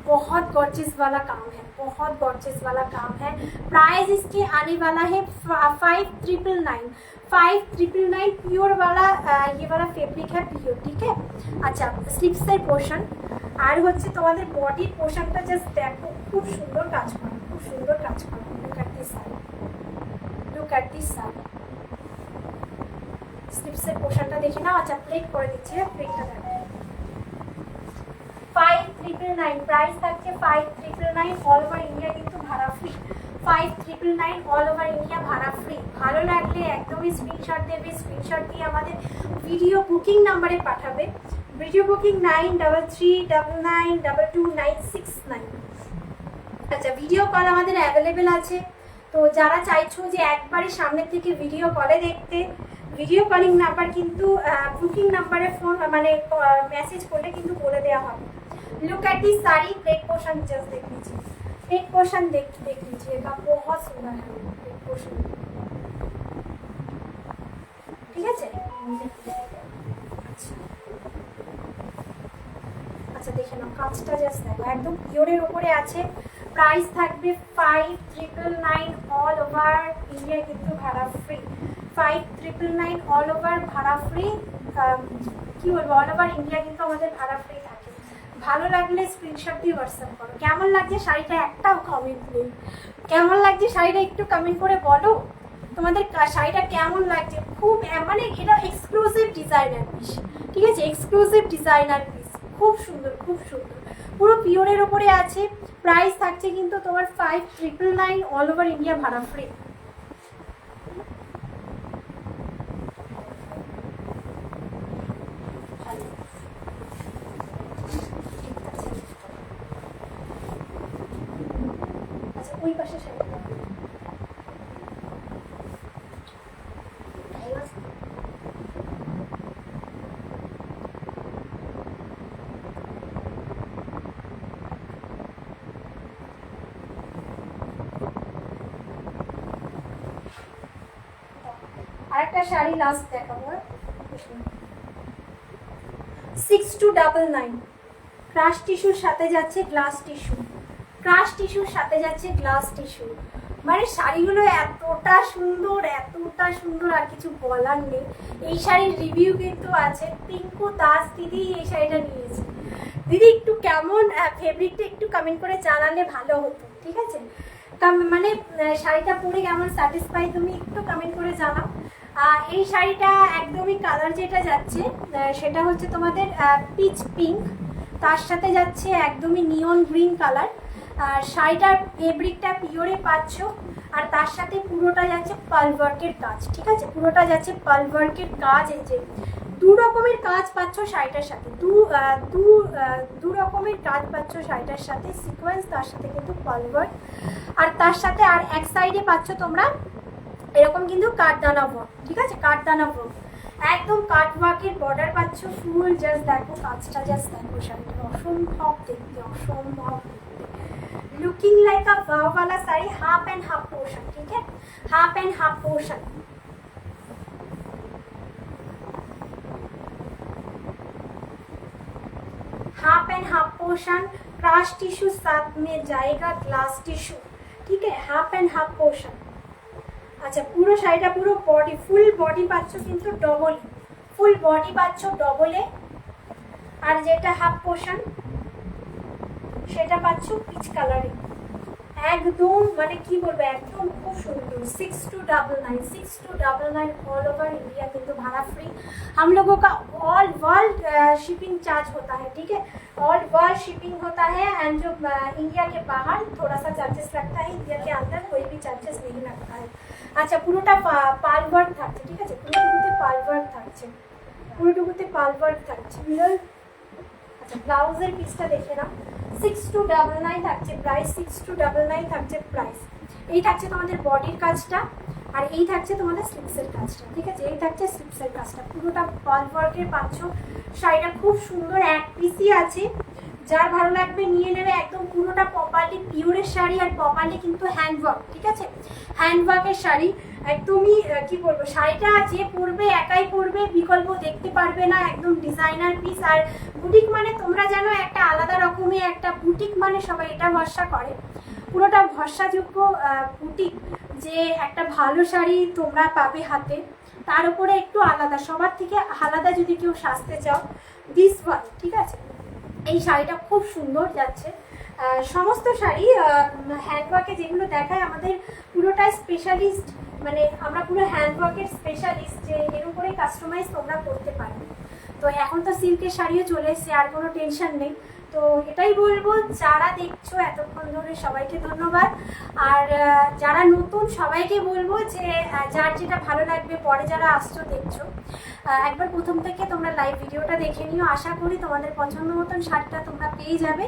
बहुत गॉर्जियस वाला काम है, बहुत गॉर्जियस वाला काम है। प्राइस इसके आने वाला है 5999, 5999 प्योर वाला ये वाला फैब्रिक है, प्योर, ठीक है। अच्छा, স্লিভসের পোর্শন আর হচ্ছে তোমাদের বডির পোর্শনটা জাস্ট দেখো, খুব সুন্দর কাজ করা, খুব সুন্দর কাজ করা। Look at this side, look at this side. স্লিভসের পোর্শনটা দেখে নাও। আচ্ছা, প্লেট করে দিচ্ছি, প্লেটটা দেখো। 5999 প্রাইস থাকছে, 5999 অল ওভার ইন্ডিয়া কিন্তু ভাড়া ফ্রি। 5999 অল ওভার ইন্ডিয়া ভাড়া ফ্রি। ভালো লাগলে একদমই স্ক্রিনশট দেবে, স্ক্রিনশট দিয়ে আমাদের ভিডিও বুকিং নাম্বারে পাঠাবে। Video booking 9339922969। আচ্ছা, ভিডিও কল আমাদের অ্যাভেলেবেল আছে। তো যারা চাইছো যে একবারে সামনের থেকে ভিডিও কলে দেখতে, ভিডিও কলিং নাম্বার কিন্তু বুকিং নাম্বারে ফোন মানে মেসেজ করলে কিন্তু বলে দেওয়া হবে। Look at this sari, plate portion just देख लीजिए, प्लेट पोर्शन देख लीजिएगा, बहुत सुंदर है प्लेट पोर्शन, ठीक है। আচ্ছা, দেখে নাও কাজটা, জাস্ট দেখো, একদম পিওরের উপরে আছে। প্রাইস থাকবে 5999 অল ওভার ইন্ডিয়া কিন্তু ভাড়া ফ্রি। 5999 অল ওভার ভাড়া ফ্রি। কি বলবো, অল ওভার ইন্ডিয়া কিন্তু আমাদের ভাড়া ফ্রি থাকে। ভালো লাগলে স্ক্রিনশট দিয়ে হোয়াটসঅ্যাপ করো। কেমন লাগছে শাড়িটা একটাও কমেন্ট নেই। কেমন লাগছে শাড়িটা একটু কমেন্ট করে বলো তোমাদের শাড়িটা কেমন লাগছে। খুব মানে এটা এক্সক্লুসিভ ডিজাইনার পিস, ঠিক আছে, এক্সক্লুসিভ ডিজাইনার পিস, খুব সুন্দর, খুব সুন্দর, পুরো পিওরের ওপরে আছে। প্রাইস থাকছে কিন্তু তোমার 5999 অল ওভার ইন্ডিয়া ভাড়া ফ্রি। ওই পাশে শাড়ি আরেকটা শাড়ি লাস্ট দেখাবো। 6299 ক্রাশ টিস্যুর সাথে যাচ্ছে গ্লাস টিস্যু, ক্রাশ টিস্যুর সাথে যাচ্ছে গ্লাস টিস্যু। মানে শাড়িগুলো এতটা সুন্দর, এতটা সুন্দর, আর কিছু বলার নেই। এই শাড়ির রিভিউ কিন্তু আছে, পিঙ্কু দাস দিদি এই শাড়িটা নিয়েছে। দিদি একটু কেমন ফেব্রিকটা একটু কমেন্ট করে জানালে ভালো হতো, ঠিক আছে। মানে শাড়িটা পরে কেমন স্যাটিসফাই তুমি একটু কমেন্ট করে জানাও। এই শাড়িটা একদমই কালার যেটা যাচ্ছে সেটা হচ্ছে তোমাদের পিচ পিঙ্ক, তার সাথে যাচ্ছে একদমই নিয়ন গ্রিন কালার। আর শাড়িটার ফেব্রিকটা পিওরে পাচ্ছ, আর তার সাথে পুরোটা যাচ্ছে পার্ল ওয়ার্কের কাজ, ঠিক আছে, পুরোটা যাচ্ছে পার্ল ওয়ার্কের কাজ। এই যে দু রকমের কাজ পাচ্ছ শাড়িটার সাথে, দু রকমের কাজ পাচ্ছ শাড়িটার সাথে, সিকোয়েন্স, তার সাথে কিন্তু পার্ল ওয়ার্ক, আর তার সাথে আর এক সাইডে পাচ্ছ তোমরা এরকম কিন্তু কাঠদানা ওয়ার্ক, ঠিক আছে, কাঠদানা ওয়ার্ক, একদম কাট ওয়ার্কের বর্ডার পাচ্ছ ফুল। জাস্ট দেখো কাজটা, জাস্ট দেখো শাড়িটা অসম্ভব দেখতে, অসম্ভব দেখতে। लुकिंग लाइक अ वाव वाला sari, half and half portion, ठीक है, half and half portion. Half and half portion, crush tissue साथ में जाएगा ग्लास टिश्यू, ठीक है, हाफ एंड हाफ पोर्शन। अच्छा, পুরো শাড়িটা পুরো বডি, ফুল বডি পাচ্ছ কিন্তু ডবল, ফুল বডি পাচ্ছ ডবলে। আর যেটা হাফ পোর্শন সেটা পাচ্ছ পিচ কালারে, একদম মানে কি বলবো, একদম খুব সুন্দর। 6299 ऑल ओवर इंडिया किंतु भाड़ा फ्री। हम लोगों का ऑल वर्ल्ड शिपिंग चार्ज होता है, ठीक है, ऑल वर्ल्ड शिपिंग होता है। एंड जो इंडिया के बाहर थोड़ा सा चार्जेस लगता है, इंडिया के अंदर कोई भी चार्जेस नहीं लगता है। अच्छा, পুরোটা পার্ল ওয়ার্ক থাকছে, ঠিক আছে, পুরোটুকুতে পার্ল ওয়ার্ক থাকছে, পুরোটুকুতে পার্ল ওয়ার্ক থাকছে। আচ্ছা, ব্লাউজের পিসটা দেখে নাও। 6299 থাকছে প্রাইস, 6299 থাকছে প্রাইস। এই থাকছে তোমাদের বডির কাজটা, আর এই থাকছে তোমাদের স্লিপসের কাজটা, ঠিক আছে, এই থাকছে স্লিপসের কাজটা, পুরোটা পার্ল ওয়ার্কের পাচ্ছ। শাড়িটা খুব সুন্দর, এক পিসই আছে, যার ভালো লাগবে নিয়ে নেবে। একদম পুরোটা প্রপারলি পিওরের শাড়ি, আর প্রপারলি কিন্তু হ্যান্ডওয়ার্ক, ঠিক আছে, হ্যান্ডওয়ার্কের শাড়ি। একদমই কি বলবো, শাড়িটা যে পরবে একাই পরবে, বিকল্প দেখতে পারবে না, একদম ডিজাইনার পিস। আর বুটিক মানে তোমরা জানো একটা আলাদা রকমের একটা বুটিক মানে সবাই এটা ভরসা করে, পুরোটা ভরসাযোগ্য বুটিক, যে একটা ভালো শাড়ি তোমরা পাবে হাতে, তার উপরে একটু আলাদা, সবার থেকে আলাদা যদি কেউ সাজতে চাও, দিস ওয়ান, ঠিক আছে। এই শাড়িটা খুব সুন্দর যাচ্ছে। সমস্ত শাড়ি হ্যান্ডওয়ার্কে যেগুলো দেখায় আমাদের পুরোটাই স্পেশালিস্ট, মানে আমরা পুরো হ্যান্ডওয়ার্কের স্পেশালিস্ট, যে এর উপরে কাস্টমাইজ তোমরা করতে পারবে। তো এখন তো সিল্কের শাড়িও চলে এসছে, আর কোনো টেনশন নেই। তো এটাই বলবো, যারা দেখছো এতক্ষণ ধরে সবাইকে ধন্যবাদ। আর যারা নতুন সবাইকে বলবো যে যার যেটা ভালো লাগবে, পরে যারা আসছো দেখছো, একবার প্রথম থেকে তোমরা লাইভ ভিডিওটা দেখে নিও। আশা করি তোমাদের পছন্দ মতন শাড়িটা তোমরা পেয়ে যাবে।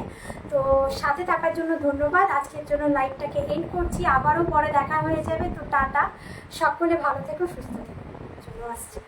তো সাথে থাকার জন্য ধন্যবাদ। আজকের জন্য লাইভটাকে এন্ড করছি, আবারও পরে দেখা হয়ে যাবে। তো টাটা, সকলে ভালো থেকো, সুস্থ থেকো, চলো আসছি।